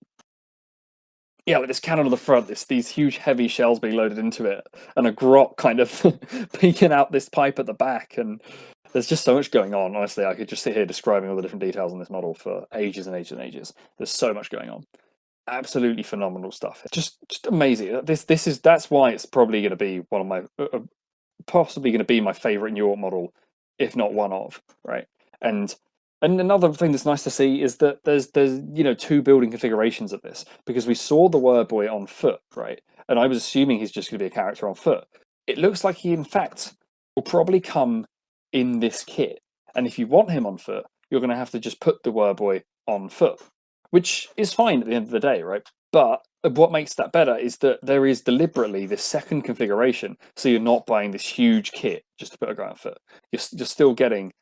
Yeah, like this cannon on the front, these huge heavy shells being loaded into it, and a grot kind of peeking out this pipe at the back, and there's just so much going on. Honestly, I could just sit here describing all the different details on this model for ages and ages and ages. There's so much going on. Absolutely phenomenal stuff. Just amazing. That's why it's probably going to be one of my possibly going to be my favorite New York model, if not one of, right? And another thing that's nice to see is that there's two building configurations of this, because we saw the Warboy on foot, right? And I was assuming he's just going to be a character on foot. It looks like he, in fact, will probably come in this kit. And if you want him on foot, you're going to have to just put the Warboy on foot, which is fine at the end of the day, right? But what makes that better is that there is deliberately this second configuration, so you're not buying this huge kit just to put a guy on foot. You're still getting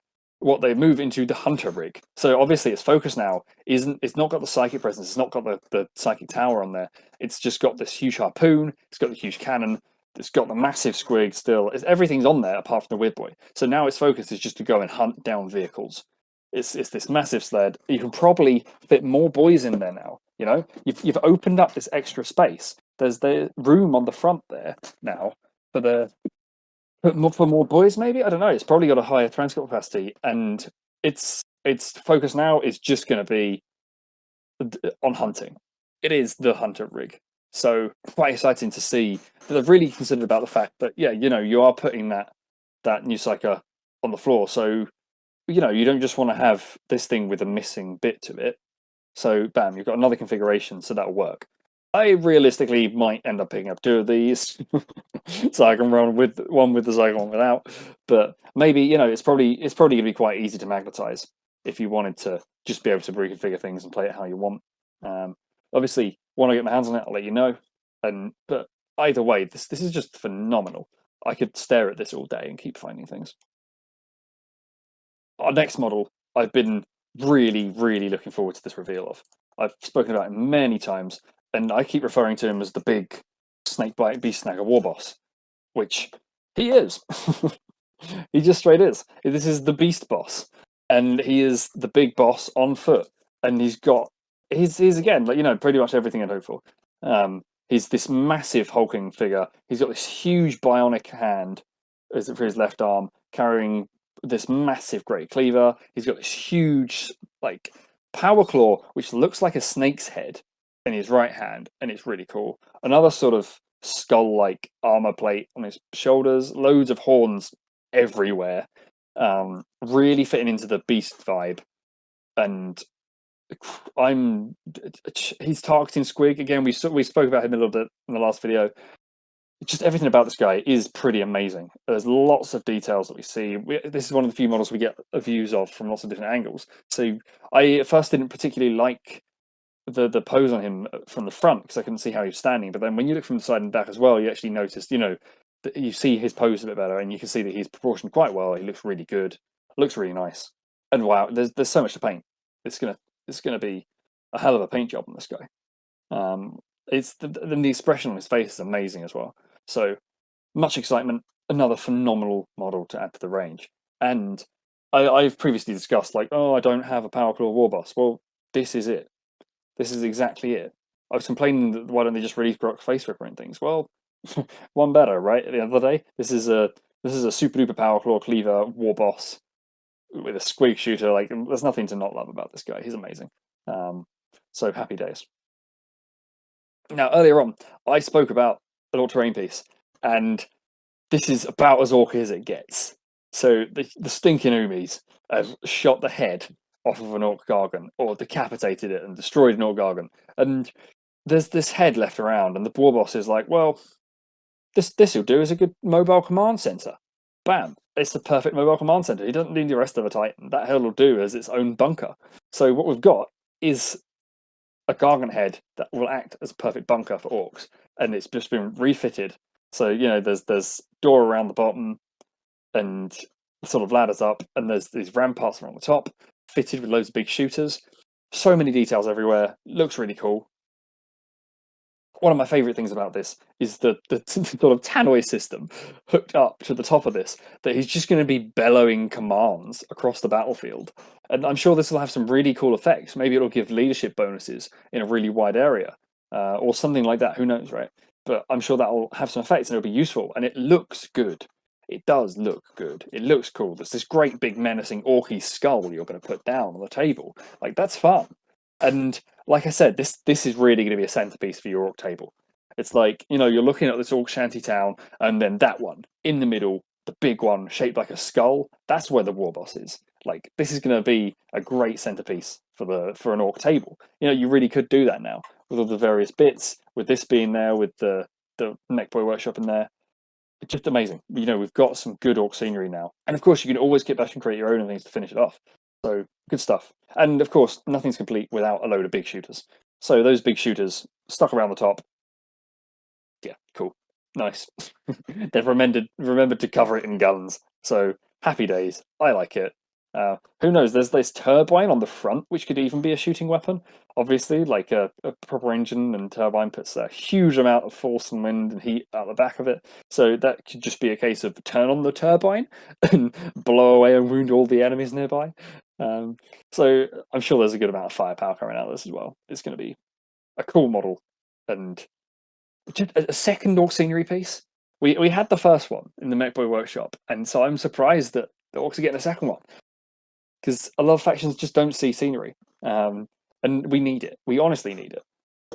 what they move into the hunter rig. So obviously its focus now it's not got the psychic presence, it's not got the psychic tower on there. It's just got this huge harpoon, it's got the huge cannon, it's got the massive squig still. Everything's on there apart from the Warboy. So now its focus is just to go and hunt down vehicles. It's this massive sled. You can probably fit more boys in there now. You know, you've opened up this extra space. There's the room on the front there now for more boys. Maybe, I don't know. It's probably got a higher transport capacity, and its focus now is just going to be on hunting. It is the hunter rig. So quite exciting to see that they've really considered about the fact that, yeah, you know, you are putting that new psyker on the floor. So, you know, you don't just want to have this thing with a missing bit to it. So, bam, you've got another configuration, so that'll work. I realistically might end up picking up two of these, so I can run with one with the psyker, one without. But maybe, you know, it's probably going to be quite easy to magnetize if you wanted to just be able to reconfigure things and play it how you want. Obviously, when I get my hands on it, I'll let you know. But either way, this is just phenomenal. I could stare at this all day and keep finding things. Our next model, I've been really, really looking forward to this reveal of. I've spoken about him many times, and I keep referring to him as the big snakebite beast snagger warboss, which he is. He just straight is. This is the beast boss, and he is the big boss on foot, and he's again, like, you know, pretty much everything I'd hope for. He's this massive hulking figure. He's got this huge bionic hand for his left arm, carrying this massive great cleaver. He's got this huge, like, power claw, which looks like a snake's head in his right hand, and it's really cool. Another sort of skull-like armor plate on his shoulders, loads of horns everywhere, really fitting into the beast vibe. And he's targeting Squig again. We spoke about him a little bit in the last video. just everything about this guy is pretty amazing. There's lots of details that we see. This is one of the few models we get views of from lots of different angles. So I at first didn't particularly like the pose on him from the front because I couldn't see how he was standing. But then when you look from the side and back as well, you actually noticed, that you see his pose a bit better, and you can see that he's proportioned quite well. He looks really good, looks really nice, and wow, there's so much to paint. It's gonna be a hell of a paint job on this guy. It's the expression on his face is amazing as well. So much excitement. Another phenomenal model to add to the range. And I've previously discussed like, oh, I don't have a Power Claw Warboss. Well, this is it. This is exactly it. I was complaining that why don't they just release Grok Face Ripper and things? Well, one better, right? At the end of the day, this is a super duper Power Claw Cleaver Warboss with a squig shooter. Like, there's nothing to not love about this guy. He's amazing. So happy days. Now, earlier on, I spoke about an all-terrain piece, and this is about as orc as it gets. So the stinking Umis have shot the head off of an orc gargant, or decapitated it and destroyed an orc gargant, and there's this head left around, and the warboss is like, well, this'll do as a good mobile command center. Bam! It's the perfect mobile command center. He doesn't need the rest of a Titan. That head will do as its own bunker. So what we've got is a gargant head that will act as a perfect bunker for orcs, and it's just been refitted. So there's door around the bottom, and sort of ladders up, and there's these ramparts around the top, fitted with loads of big shooters. So many details everywhere. Looks really cool. One of my favourite things about this is the sort of tannoy system hooked up to the top of this, that he's just going to be bellowing commands across the battlefield. And I'm sure this will have some really cool effects. Maybe it'll give leadership bonuses in a really wide area, or something like that. Who knows, right? But I'm sure that'll have some effects and it'll be useful. And it looks good. It does look good. It looks cool. There's this great big menacing orky skull you're going to put down on the table. Like, that's fun. And like I said, this is really going to be a centerpiece for your orc table. It's like, you're looking at this orc shanty town, and then that one in the middle, the big one shaped like a skull. That's where the warboss is. Like, this is going to be a great centerpiece for an orc table. You really could do that now with all the various bits. With this being there, with the Mechboy workshop in there, it's just amazing. We've got some good orc scenery now, and of course, you can always get back and create your own things to finish it off. So good stuff. And of course, nothing's complete without a load of big shooters. So those big shooters stuck around the top. Yeah, cool. Nice. They've remembered to cover it in guns. So happy days. I like it. Who knows? There's this turbine on the front, which could even be a shooting weapon. Obviously, like a proper engine and turbine puts a huge amount of force and wind and heat out the back of it. So that could just be a case of turn on the turbine and blow away and wound all the enemies nearby. So I'm sure there's a good amount of firepower coming out of this as well. It's going to be a cool model, and just a second orc scenery piece. We had the first one in the Mechboy workshop, and so I'm surprised that the orcs are getting a second one, because a lot of factions just don't see scenery, and we need it. We honestly need it,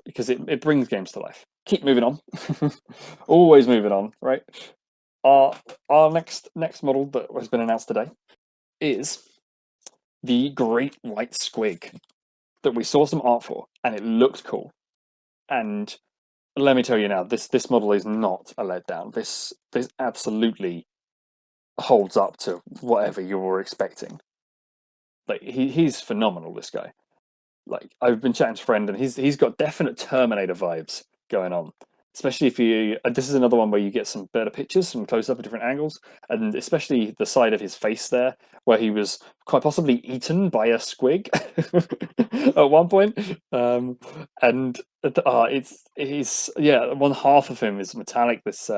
because it brings games to life. Keep moving on. Always moving on, right? Our next model that has been announced today is the Great White Squig that we saw some art for, and it looked cool. And let me tell you now, this model is not a letdown. This absolutely holds up to whatever you were expecting. Like, he's phenomenal, this guy. Like, I've been chatting to a friend, and he's got definite Terminator vibes going on. Especially if you, this is another one where you get some better pictures, some close up at different angles, and especially the side of his face there, where he was quite possibly eaten by a squig at one point. And he's one half of him is metallic. This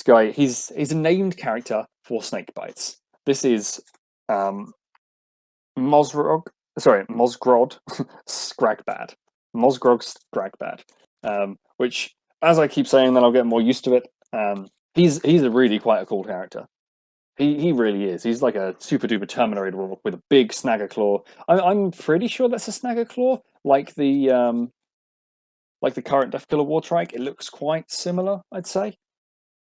guy, he's a named character for snake bites. This is Mosgrod Scragbad. Mosgrod Scragbad. Which, as I keep saying, then I'll get more used to it. He's a really quite a cool character. He really is. He's like a super duper Terminator with a big snagger claw. I'm pretty sure that's a snagger claw, like the current Deathkiller Wartrike. It looks quite similar, I'd say.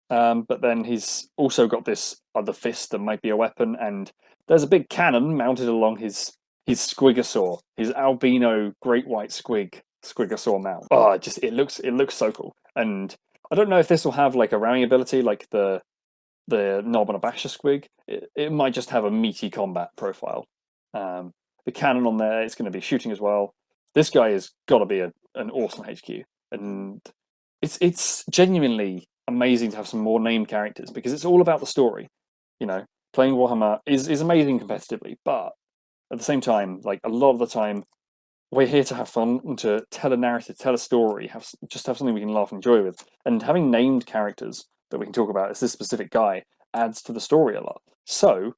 But then he's also got this other fist that might be a weapon, and there's a big cannon mounted along his squigosaur, his albino great white squigosaur mount. Oh, it looks so cool. And I don't know if this will have like a ramming ability like the knob on a basher squig. It might just have a meaty combat profile. The cannon on there is going to be shooting as well. This guy has got to be an awesome HQ, and it's genuinely amazing to have some more named characters because it's all about the story. You know, playing Warhammer is amazing competitively, but at the same time, like a lot of the time, we're here to have fun and to tell a narrative, tell a story, just have something we can laugh and enjoy with. And having named characters that we can talk about as this specific guy adds to the story a lot. So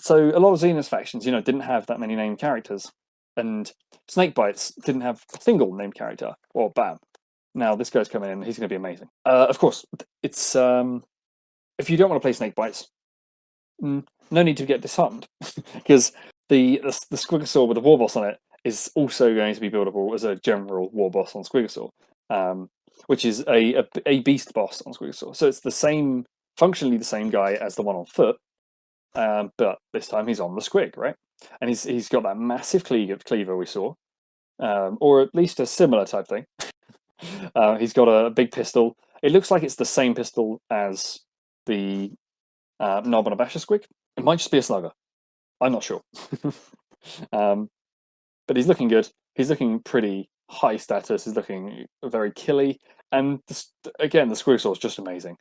a lot of Xenos factions, didn't have that many named characters, and Snakebites didn't have a single named character. Well, bam! Now this guy's coming in; he's going to be amazing. Of course, it's if you don't want to play Snakebites, no need to get disheartened because the Squigosaur with the warboss on it is also going to be buildable as a general warboss on Squigosaur, which is a beast boss on Squigosaur. So it's functionally the same guy as the one on foot, but this time he's on the squig, right? And he's got that massive cleaver we saw, or at least a similar type thing. He's got a big pistol. It looks like it's the same pistol as the knob on a basher squig. It might just be a slugger. I'm not sure. But he's looking good. He's looking pretty high status. He's looking very killy. And again, the Squigsaw is just amazing.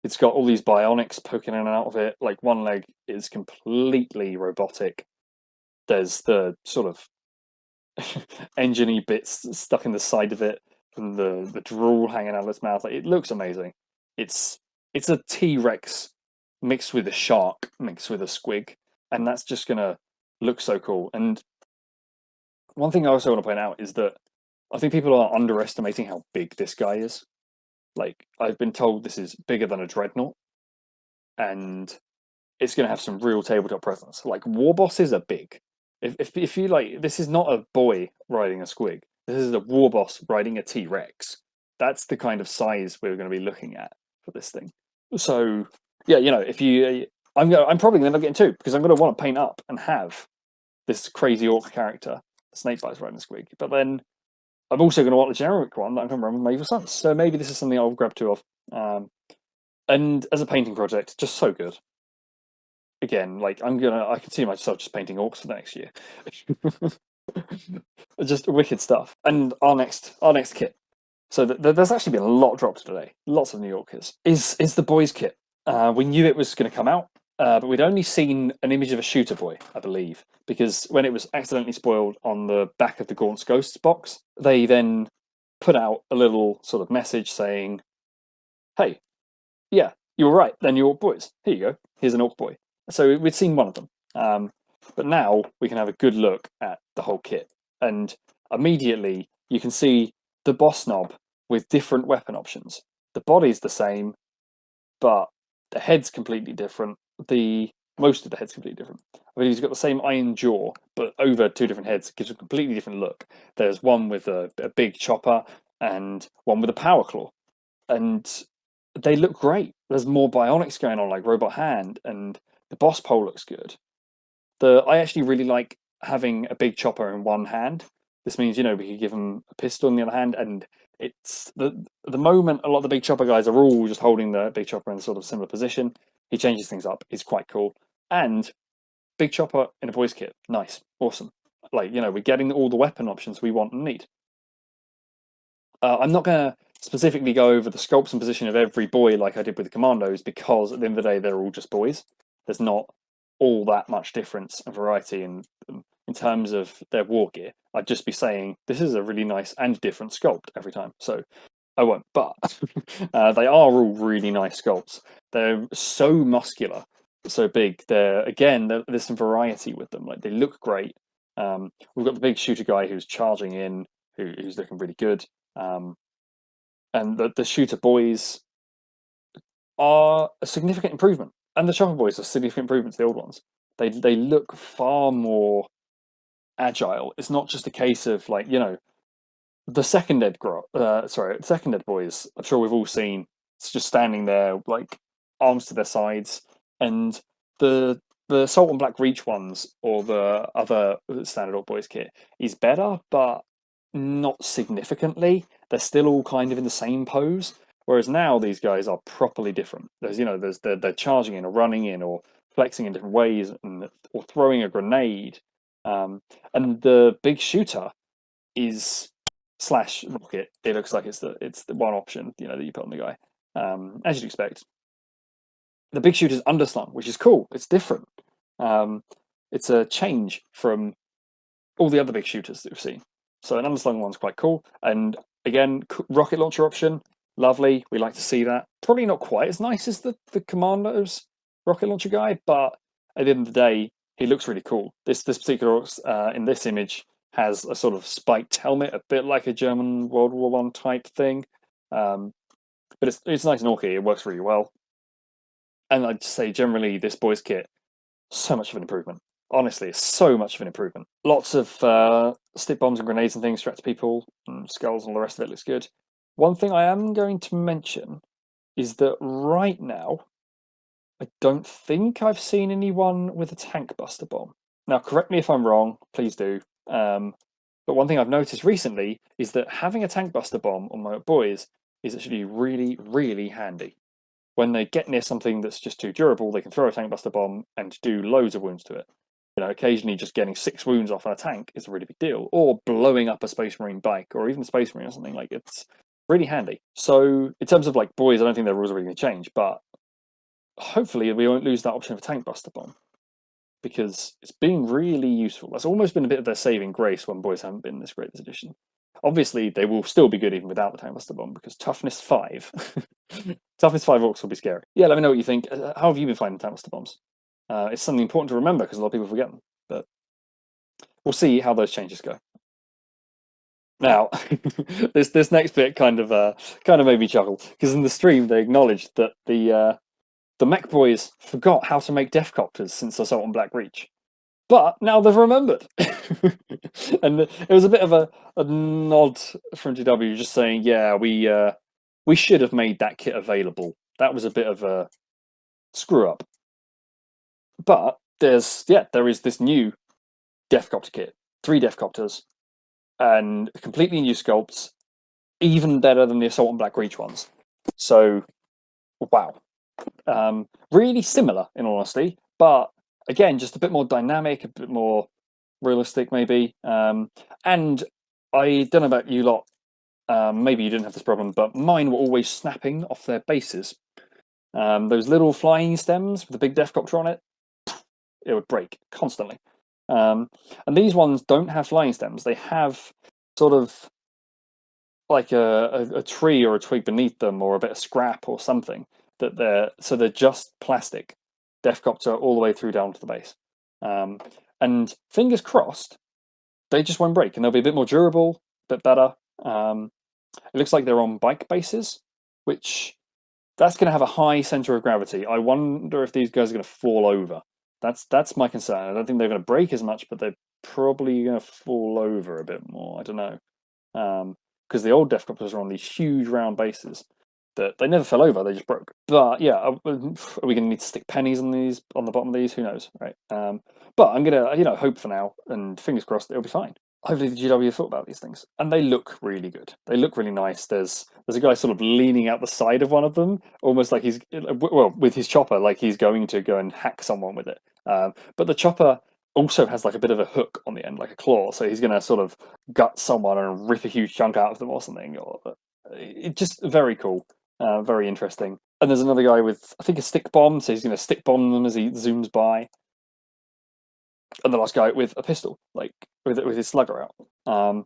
It's got all these bionics poking in and out of it. Like one leg is completely robotic. There's the sort of engine-y bits stuck in the side of it, and the drool hanging out of its mouth. Like, it looks amazing. It's a T-Rex mixed with a shark, mixed with a squig, and that's just gonna look so cool. And one thing I also want to point out is that I think people are underestimating how big this guy is. Like, I've been told this is bigger than a dreadnought, and it's going to have some real tabletop presence. Like, warbosses are big. If you like, this is not a boy riding a squig. This is a warboss riding a T-Rex. That's the kind of size we're going to be looking at for this thing. So, yeah, if you, I'm probably going to end up getting two because I'm going to want to paint up and have this crazy orc character, Snakebites riding a squig. But then I'm also going to want the generic one that I can run with my Evil Sons. So maybe this is something I'll grab two of. And as a painting project, just so good. Again, like I can see myself just painting orcs for the next year. Just wicked stuff. And our next kit. So there's actually been a lot dropped today. Lots of New Yorkers. Is the boyz kit. We knew it was going to come out. But we'd only seen an image of a shooter boy, I believe, because when it was accidentally spoiled on the back of the Gaunt's Ghosts box, they then put out a little sort of message saying, hey, yeah, you were right, then you're boys. Here you go. Here's an orc boy. So we'd seen one of them. But now we can have a good look at the whole kit. And immediately you can see the boss knob with different weapon options. The body's the same, but the head's completely different. Most of the head's completely different. I mean, he's got the same iron jaw, but over two different heads. It gives a completely different look. There's one with a big chopper and one with a power claw. And they look great. There's more bionics going on, like robot hand, and the boss pole looks good. I actually really like having a big chopper in one hand. This means, we could give him a pistol in the other hand, and it's the moment a lot of the big chopper guys are all just holding the big chopper in a sort of similar position. He changes things up. It's quite cool. And big chopper in a boyz kit. Nice. Awesome. Like, we're getting all the weapon options we want and need. I'm not going to specifically go over the sculpts and position of every boy like I did with the commandos, because at the end of the day, they're all just boys. There's not all that much difference and variety in terms of their war gear. I'd just be saying this is a really nice and different sculpt every time. So I won't, but they are all really nice sculpts. They're so muscular, so big. There's some variety with them. Like, they look great. We've got the big shooter guy who's charging in, who's looking really good. And the shooter boys are a significant improvement, and the chopper boys are a significant improvement to the old ones. They look far more agile. It's not just a case of like the second ed boys. I'm sure we've all seen. It's just standing there, like arms to their sides, and the Salt and Black Reach ones or the other standard orc boys kit is better, but not significantly. They're still all kind of in the same pose. Whereas now these guys are properly different. There's, they're charging in or running in or flexing in different ways, or throwing a grenade. And the big shooter is slash rocket. It looks like it's the one option, that you put on the guy, as you'd expect. The big shooter's underslung, which is cool. It's different. It's a change from all the other big shooters that we've seen. So an underslung one's quite cool. And again, rocket launcher option, lovely. We like to see that. Probably not quite as nice as the commandos rocket launcher guy, but at the end of the day, he looks really cool. This particular in this image has a sort of spiked helmet, a bit like a German World War One type thing. But it's nice and orky. It works really well. And I'd say generally this boyz kit, so much of an improvement. Honestly, it's so much of an improvement. Lots of stick bombs and grenades and things strapped to people, and skulls and all the rest of it looks good. One thing I am going to mention is that right now, I don't think I've seen anyone with a tank buster bomb. Now, correct me if I'm wrong, please do. But one thing I've noticed recently is that having a tank buster bomb on my boyz is actually really, really handy. When they get near something that's just too durable, they can throw a tank buster bomb and do loads of wounds to it. Occasionally just getting 6 wounds off on a tank is a really big deal, or blowing up a Space Marine bike, or even a Space Marine or something. Like, it's really handy. So in terms of like boyz, I don't think their rules are really going to change, but hopefully we won't lose that option of a tank buster bomb, because it's been really useful. That's almost been a bit of their saving grace when boyz haven't been this great this edition. Obviously, they will still be good even without the tank buster bomb, because toughness 5, toughness 5 orcs will be scary. Yeah, let me know what you think. How have you been finding tank buster bombs? It's something important to remember because a lot of people forget them, but we'll see how those changes go. Now, this next bit kind of made me chuckle, because in the stream they acknowledged that the mech boys forgot how to make deathcopters since Assault on Black Reach, but now they've remembered. And it was a bit of a nod from GW, just saying, yeah, we should have made that kit available. That was a bit of a screw up. But there is this new deathcopter kit, 3 deathcopters, and completely new sculpts, even better than the Assault on Black Reach ones. So, wow. Really similar, in all honesty, but again, just a bit more dynamic, a bit more realistic, maybe. And I don't know about you lot, maybe you didn't have this problem, but mine were always snapping off their bases. Those little flying stems with the big deathcopter on it, it would break constantly. And these ones don't have flying stems. They have sort of like a tree or a twig beneath them, or a bit of scrap or something. They're just plastic deathcopter all the way through down to the base. And fingers crossed, they just won't break, and they'll be a bit more durable, a bit better. It looks like they're on bike bases, which that's going to have a high center of gravity. I wonder if these guys are going to fall over. That's my concern. I don't think they're going to break as much, but they're probably going to fall over a bit more. I don't know, because the old deathcopters are on these huge round bases that they never fell over; they just broke. But yeah, are we going to need to stick pennies on the bottom of these? Who knows, right? But I'm gonna hope for now, and fingers crossed it'll be fine. Hopefully the GW thought about these things, and they look really good. They look really nice. There's a guy sort of leaning out the side of one of them, almost like he's with his chopper, like he's going to go and hack someone with it. But the chopper also has like a bit of a hook on the end, like a claw, so he's going to sort of gut someone and rip a huge chunk out of them or something. Or it's just very cool, very interesting. And there's another guy with, I think, a stick bomb, so he's going to stick bomb them as he zooms by. And the last guy with a pistol, like with his slugger out.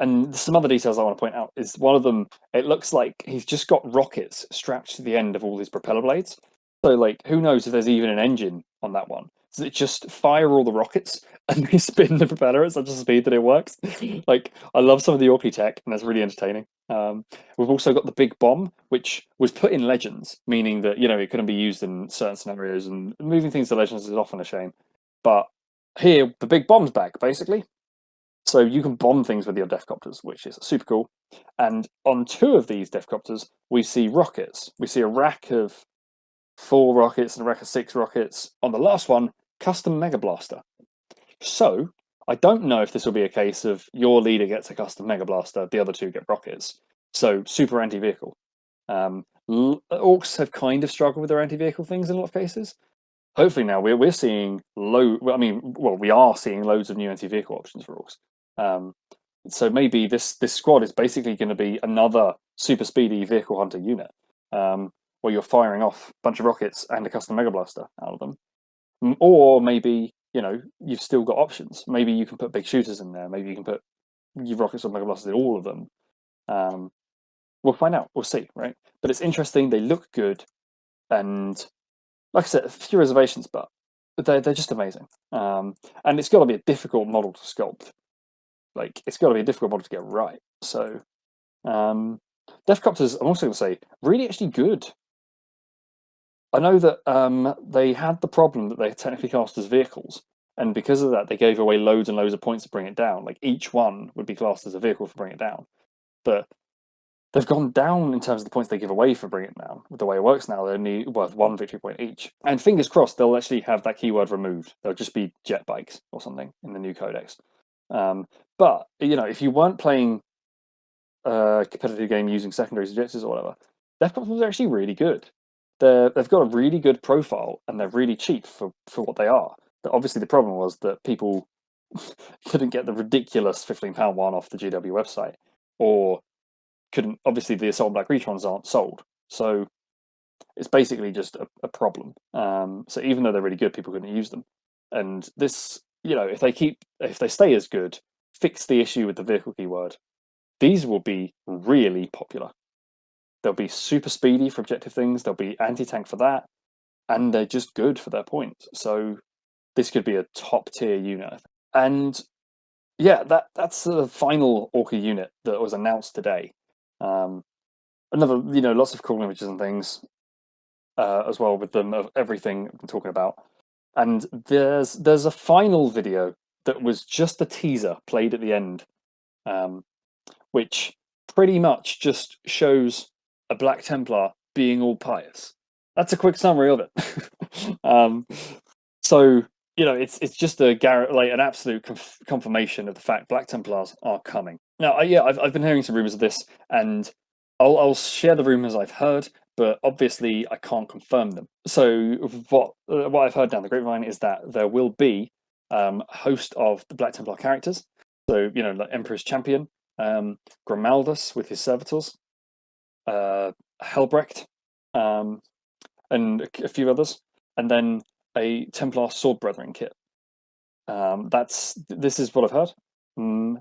And some other details I want to point out is one of them, it looks like he's just got rockets strapped to the end of all his propeller blades. So, like, who knows if there's even an engine on that one? Does it just fire all the rockets and they spin the propeller at such a speed that it works? Like, I love some of the Orky tech, and that's really entertaining. We've also got the big bomb, which was put in Legends, meaning that, it couldn't be used in certain scenarios, and moving things to Legends is often a shame. But here, the big bomb's back, basically. So you can bomb things with your deathcopters, which is super cool. And on 2 of these deathcopters, we see rockets. We see a rack of 4 rockets and a rack of 6 rockets. On the last one, custom Mega Blaster. So I don't know if this will be a case of your leader gets a custom Mega Blaster, the other 2 get rockets. So super anti-vehicle. Orcs have kind of struggled with their anti-vehicle things in a lot of cases. Hopefully now we're seeing we are seeing loads of new anti-vehicle options for orcs. So maybe this squad is basically going to be another super speedy vehicle hunter unit, where you're firing off a bunch of rockets and a custom mega blaster out of them. Or maybe you've still got options. Maybe you can put big shooters in there. Maybe you can put your rockets or mega blasters in all of them. We'll find out. We'll see, right? But it's interesting. They look good, and like I said, a few reservations, but they're just amazing. And it's got to be a difficult model to sculpt. Like, it's got to be a difficult model to get right. So, Deathcopters, I'm also going to say, really actually good. I know that they had the problem that they technically classed as vehicles, and because of that, they gave away loads and loads of points to bring it down. Like, each one would be classed as a vehicle for bringing it down. But they've gone down in terms of the points they give away for bringing it down. With the way it works now, they're only worth 1 victory point each. And fingers crossed, they'll actually have that keyword removed. They'll just be jet bikes or something in the new codex. But if you weren't playing a competitive game using secondary objectives or whatever, Deathcopters are actually really good. They've got a really good profile and they're really cheap for what they are. But obviously, the problem was that people couldn't get the ridiculous £15 one off the GW website, or couldn't. Obviously, the Assault Black Retrons aren't sold, so it's basically just a problem. So even though they're really good, people couldn't use them. And this, if they stay as good, fix the issue with the vehicle keyword, these will be really popular. They'll be super speedy for objective things. They'll be anti-tank for that, and they're just good for their points. So this could be a top tier unit. And yeah, that's the final Orca unit that was announced today. Another, lots of cool images and things as well with them of everything I'm talking about. And there's a final video that was just a teaser played at the end, which pretty much just shows a Black Templar being all pious. That's a quick summary of it. So it's just an absolute confirmation of the fact Black Templars are coming. Now, I've been hearing some rumors of this, and I'll share the rumors I've heard, but obviously I can't confirm them. So what I've heard down the grapevine is that there will be a host of the Black Templar characters. So like Emperor's Champion, Grimaldus with his servitors, Helbrecht, and a few others, and then a Templar Sword Brethren kit. This is what I've heard.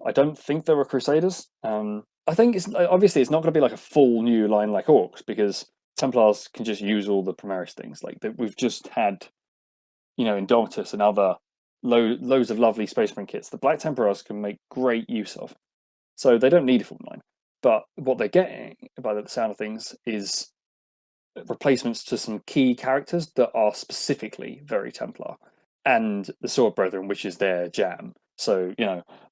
I don't think there were Crusaders. I think it's not going to be like a full new line like Orcs, because Templars can just use all the Primaris things. Like we've just had, Indomitus and other loads of lovely Space Marine kits that Black Templars can make great use of. So they don't need a full line. But what they're getting, by the sound of things, is replacements to some key characters that are specifically very Templar, and the Sword Brethren, which is their jam. So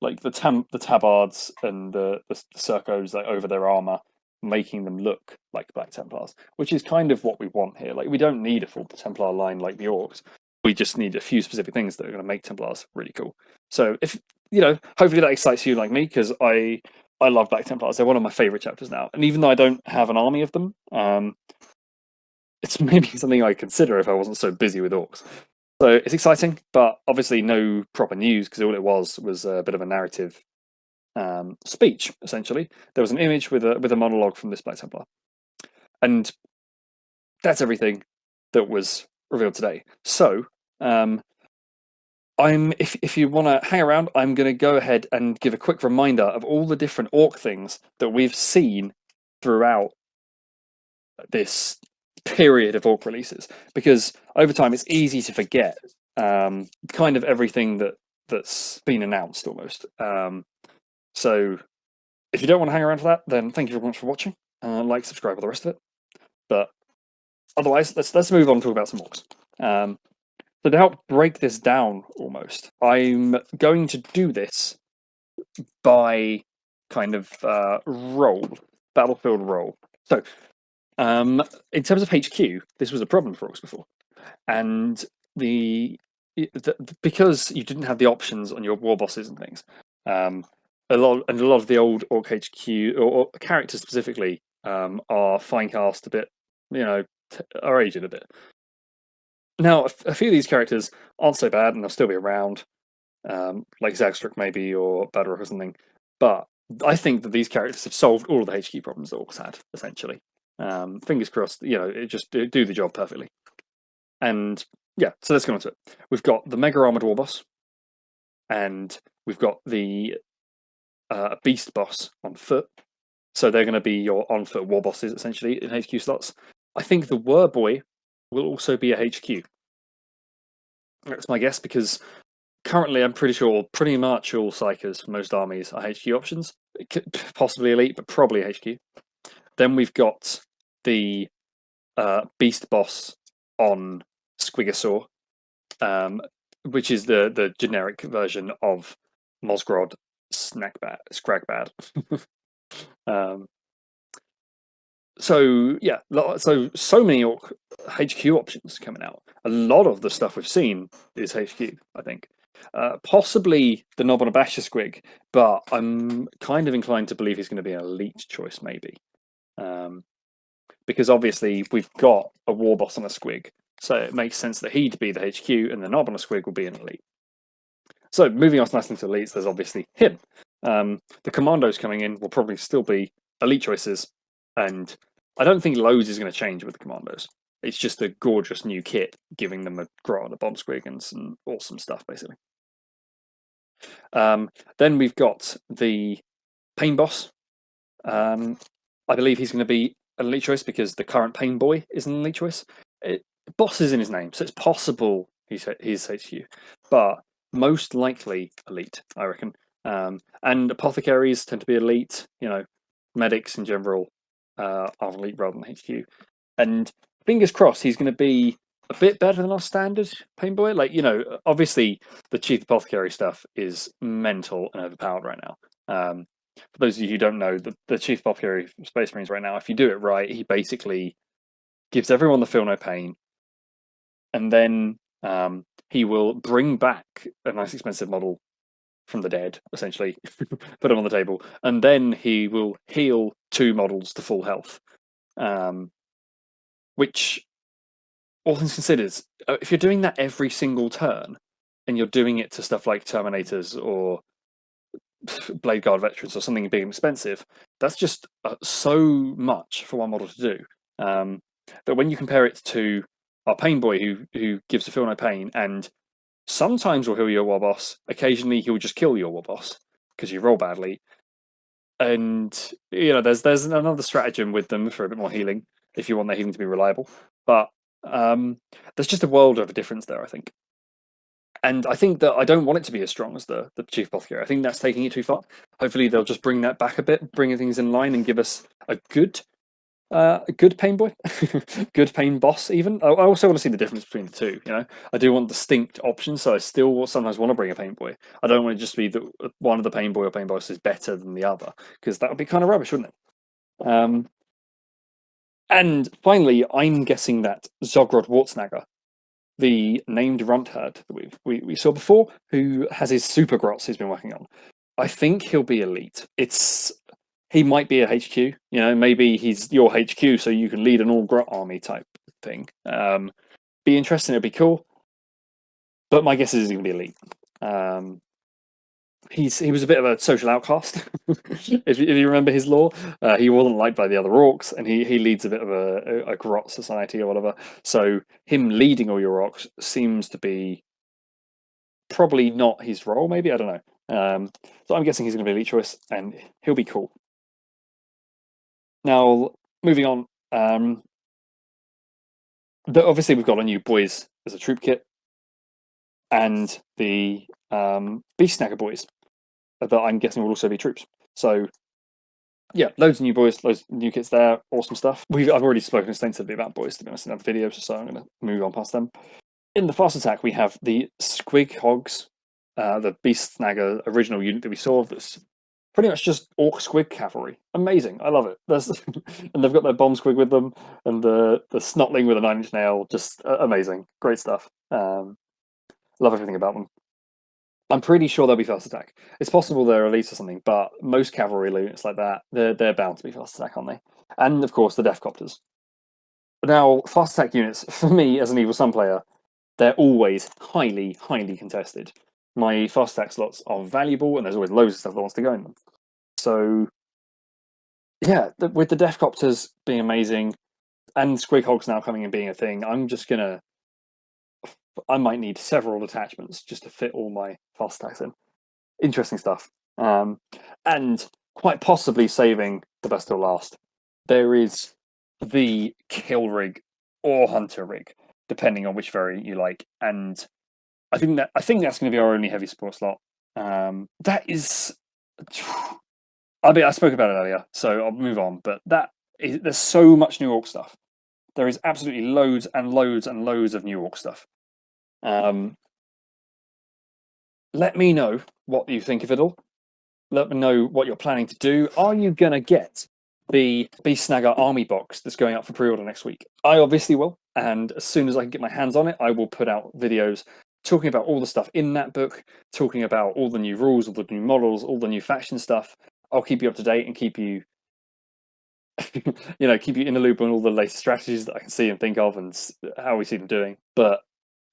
like the tabards and the circos like over their armor, making them look like Black Templars, which is kind of what we want here. Like we don't need a full Templar line like the Orcs. We just need a few specific things that are going to make Templars really cool. So if hopefully that excites you like me, because I love Black Templars. They're one of my favorite chapters now, and even though I don't have an army of them, it's maybe something I'd consider if I wasn't so busy with Orcs. So it's exciting, but obviously no proper news, because all it was a bit of a narrative speech, essentially. There was an image with a monologue from this Black Templar. And that's everything that was revealed today. So if you want to hang around, I'm going to go ahead and give a quick reminder of all the different Orc things that we've seen throughout this period of Orc releases, because over time it's easy to forget kind of everything that's been announced almost. So if you don't want to hang around for that, then thank you very much for watching. Like, subscribe, all the rest of it. But otherwise, let's move on and talk about some Orcs. So to help break this down almost, I'm going to do this by kind of battlefield role. So in terms of HQ, this was a problem for Orcs before, and because you didn't have the options on your war bosses and things, a lot of the old Orc HQ or characters specifically are fine cast a bit, are aged a bit. Now, a few of these characters aren't so bad, and they'll still be around, like Zagstruck maybe, or Badrock or something. But I think that these characters have solved all of the HQ problems that Orcs had, essentially. Fingers crossed, it just do the job perfectly. And yeah, so let's go on to it. We've got the Mega Armored Warboss, and we've got the Beast Boss on foot. So they're going to be your on-foot warbosses, essentially, in HQ slots. I think the Warboy will also be a HQ. That's my guess, because currently I'm pretty sure pretty much all Psychers for most armies are HQ options. Possibly Elite, but probably HQ. Then we've got the Beast Boss on Squigosaur, which is the generic version of Mosgrod Scragbad. So yeah, so many HQ options coming out. A lot of the stuff we've seen is HQ, I think. Possibly the Knob on a Basher Squig, but I'm kind of inclined to believe he's going to be an elite choice, maybe. Because obviously we've got a Warboss on a Squig, so it makes sense that he'd be the HQ and the Knob on a Squig will be an elite. So moving on to elites, there's obviously him. The Commandos coming in will probably still be elite choices, and I don't think loads is going to change with the Commandos. It's just a gorgeous new kit, giving them a Grot and a Bomb Squig and some awesome stuff, basically. Then we've got the Pain Boss. I believe he's going to be an elite choice because the current Pain Boy is an elite choice. Boss is in his name, so it's possible he's HQ, but most likely elite, I reckon. And apothecaries tend to be elite. Medics in general are elite rather than HQ. And fingers crossed, he's going to be a bit better than our standard Pain Boy. Obviously the Chief Apothecary stuff is mental and overpowered right now. For those of you who don't know, the Chief Apothecary Space Marines right now, if you do it right, he basically gives everyone the Feel No Pain, and then he will bring back a nice expensive model from the dead, essentially, put him on the table, and then he will heal 2 models to full health. Which, all things considered, if you're doing that every single turn, and you're doing it to stuff like Terminators or Blade Guard veterans or something big and expensive, that's just so much for one model to do. But when you compare it to our Pain Boy, who gives a Feel No Pain, and sometimes will heal your warboss, occasionally he'll just kill your warboss because you roll badly. And there's another stratagem with them for a bit more healing if you want their healing to be reliable. But there's just a world of a difference there, I think. And I think that I don't want it to be as strong as the Chief Apothecary. I think that's taking it too far. Hopefully they'll just bring that back a bit, bring things in line, and give us a good Pain Boy, good Pain Boss. Even I also want to see the difference between the two. I do want distinct options, so I still sometimes want to bring a Pain Boy. I don't want it just to be that one of the Pain Boy or Pain Boss is better than the other, because that would be kind of rubbish, wouldn't it? And finally, I'm guessing that Zogrod Wartsnagger, the named runt herd that we saw before, who has his super grots he's been working on. I think he'll be elite. He might be a HQ. Maybe he's your HQ, so you can lead an all grot army type thing. Be interesting. It'd be cool. But my guess is he's going to be elite. He was a bit of a social outcast. if you remember his lore, he wasn't liked by the other orcs, and he leads a bit of a grot society or whatever. So him leading all your orcs seems to be probably not his role. Maybe, I don't know. So I'm guessing he's going to be elite choice, and he'll be cool. Now moving on. Obviously we've got a new boyz as a troop kit, and the Beast Snagger boys that I'm guessing will also be troops. So yeah, loads of new boys, loads of new kits there, awesome stuff. I've already spoken extensively about boys, to be honest, in other videos, so I'm going to move on past them. In the fast attack, we have the Squig Hogs, the Beast Snagger original unit that we saw. That's pretty much just Orc Squig cavalry. Amazing, I love it. And they've got their Bomb Squig with them, and the Snotling with a 9-inch nail. Just amazing, great stuff. Love everything about them. I'm pretty sure they'll be fast attack. It's possible they're elite or something, but most cavalry units like that, they're bound to be fast attack, aren't they? And of course, the Deathcopters. Now, fast attack units, for me as an Evil Sun player, they're always highly, highly contested. My fast attack slots are valuable, and there's always loads of stuff that wants to go in them. So, yeah, with the Deathcopters being amazing, and Squig Hogs now coming and being a thing, I might need several attachments just to fit all my fast attacks in. Interesting stuff. And quite possibly saving the best till last. There is the kill rig or hunter rig, depending on which variant you like. And I think that's going to be our only heavy support slot. That is, I spoke about it earlier, so I'll move on. But there's so much New Orc stuff. There is absolutely loads and loads and loads of New Orc stuff. Let me know what you think of it all. Let me know what you're planning to do. Are you going to get the Beast Snagger army box that's going up for pre-order next week? I obviously will. And as soon as I can get my hands on it, I will put out videos talking about all the stuff in that book, talking about all the new rules, all the new models, all the new faction stuff. I'll keep you up to date and keep you keep you in the loop on all the latest strategies that I can see and think of and how we see them doing. But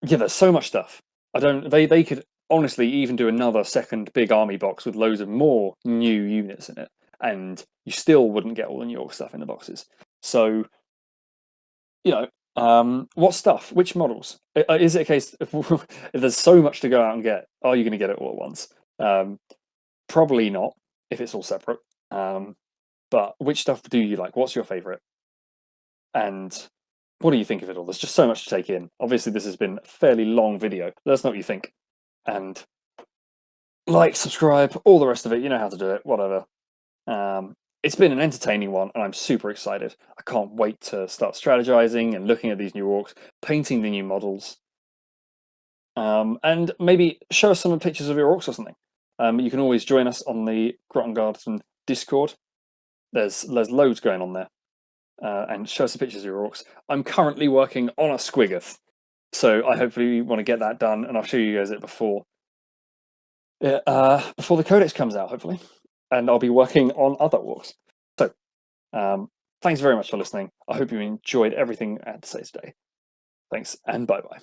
yeah, there's so much stuff. They could honestly even do another second big army box with loads of more new units in it, and you still wouldn't get all the New York stuff in the boxes. So, what stuff? Which models? Is it a case if there's so much to go out and get? Are you going to get it all at once? Probably not if it's all separate. But which stuff do you like? What's your favorite? And what do you think of it all? There's just so much to take in. Obviously, this has been a fairly long video. Let us know what you think. And like, subscribe, all the rest of it. You know how to do it, whatever. It's been an entertaining one, and I'm super excited. I can't wait to start strategizing and looking at these new orcs, painting the new models. And maybe show us some pictures of your orcs or something. You can always join us on the Grottengarden Discord. There's loads going on there. And show us the pictures of your orcs. I'm currently working on a Squiggoth, so I hopefully want to get that done, and I'll show you guys it before the Codex comes out, hopefully. And I'll be working on other orcs. So, thanks very much for listening. I hope you enjoyed everything I had to say today. Thanks, and bye-bye.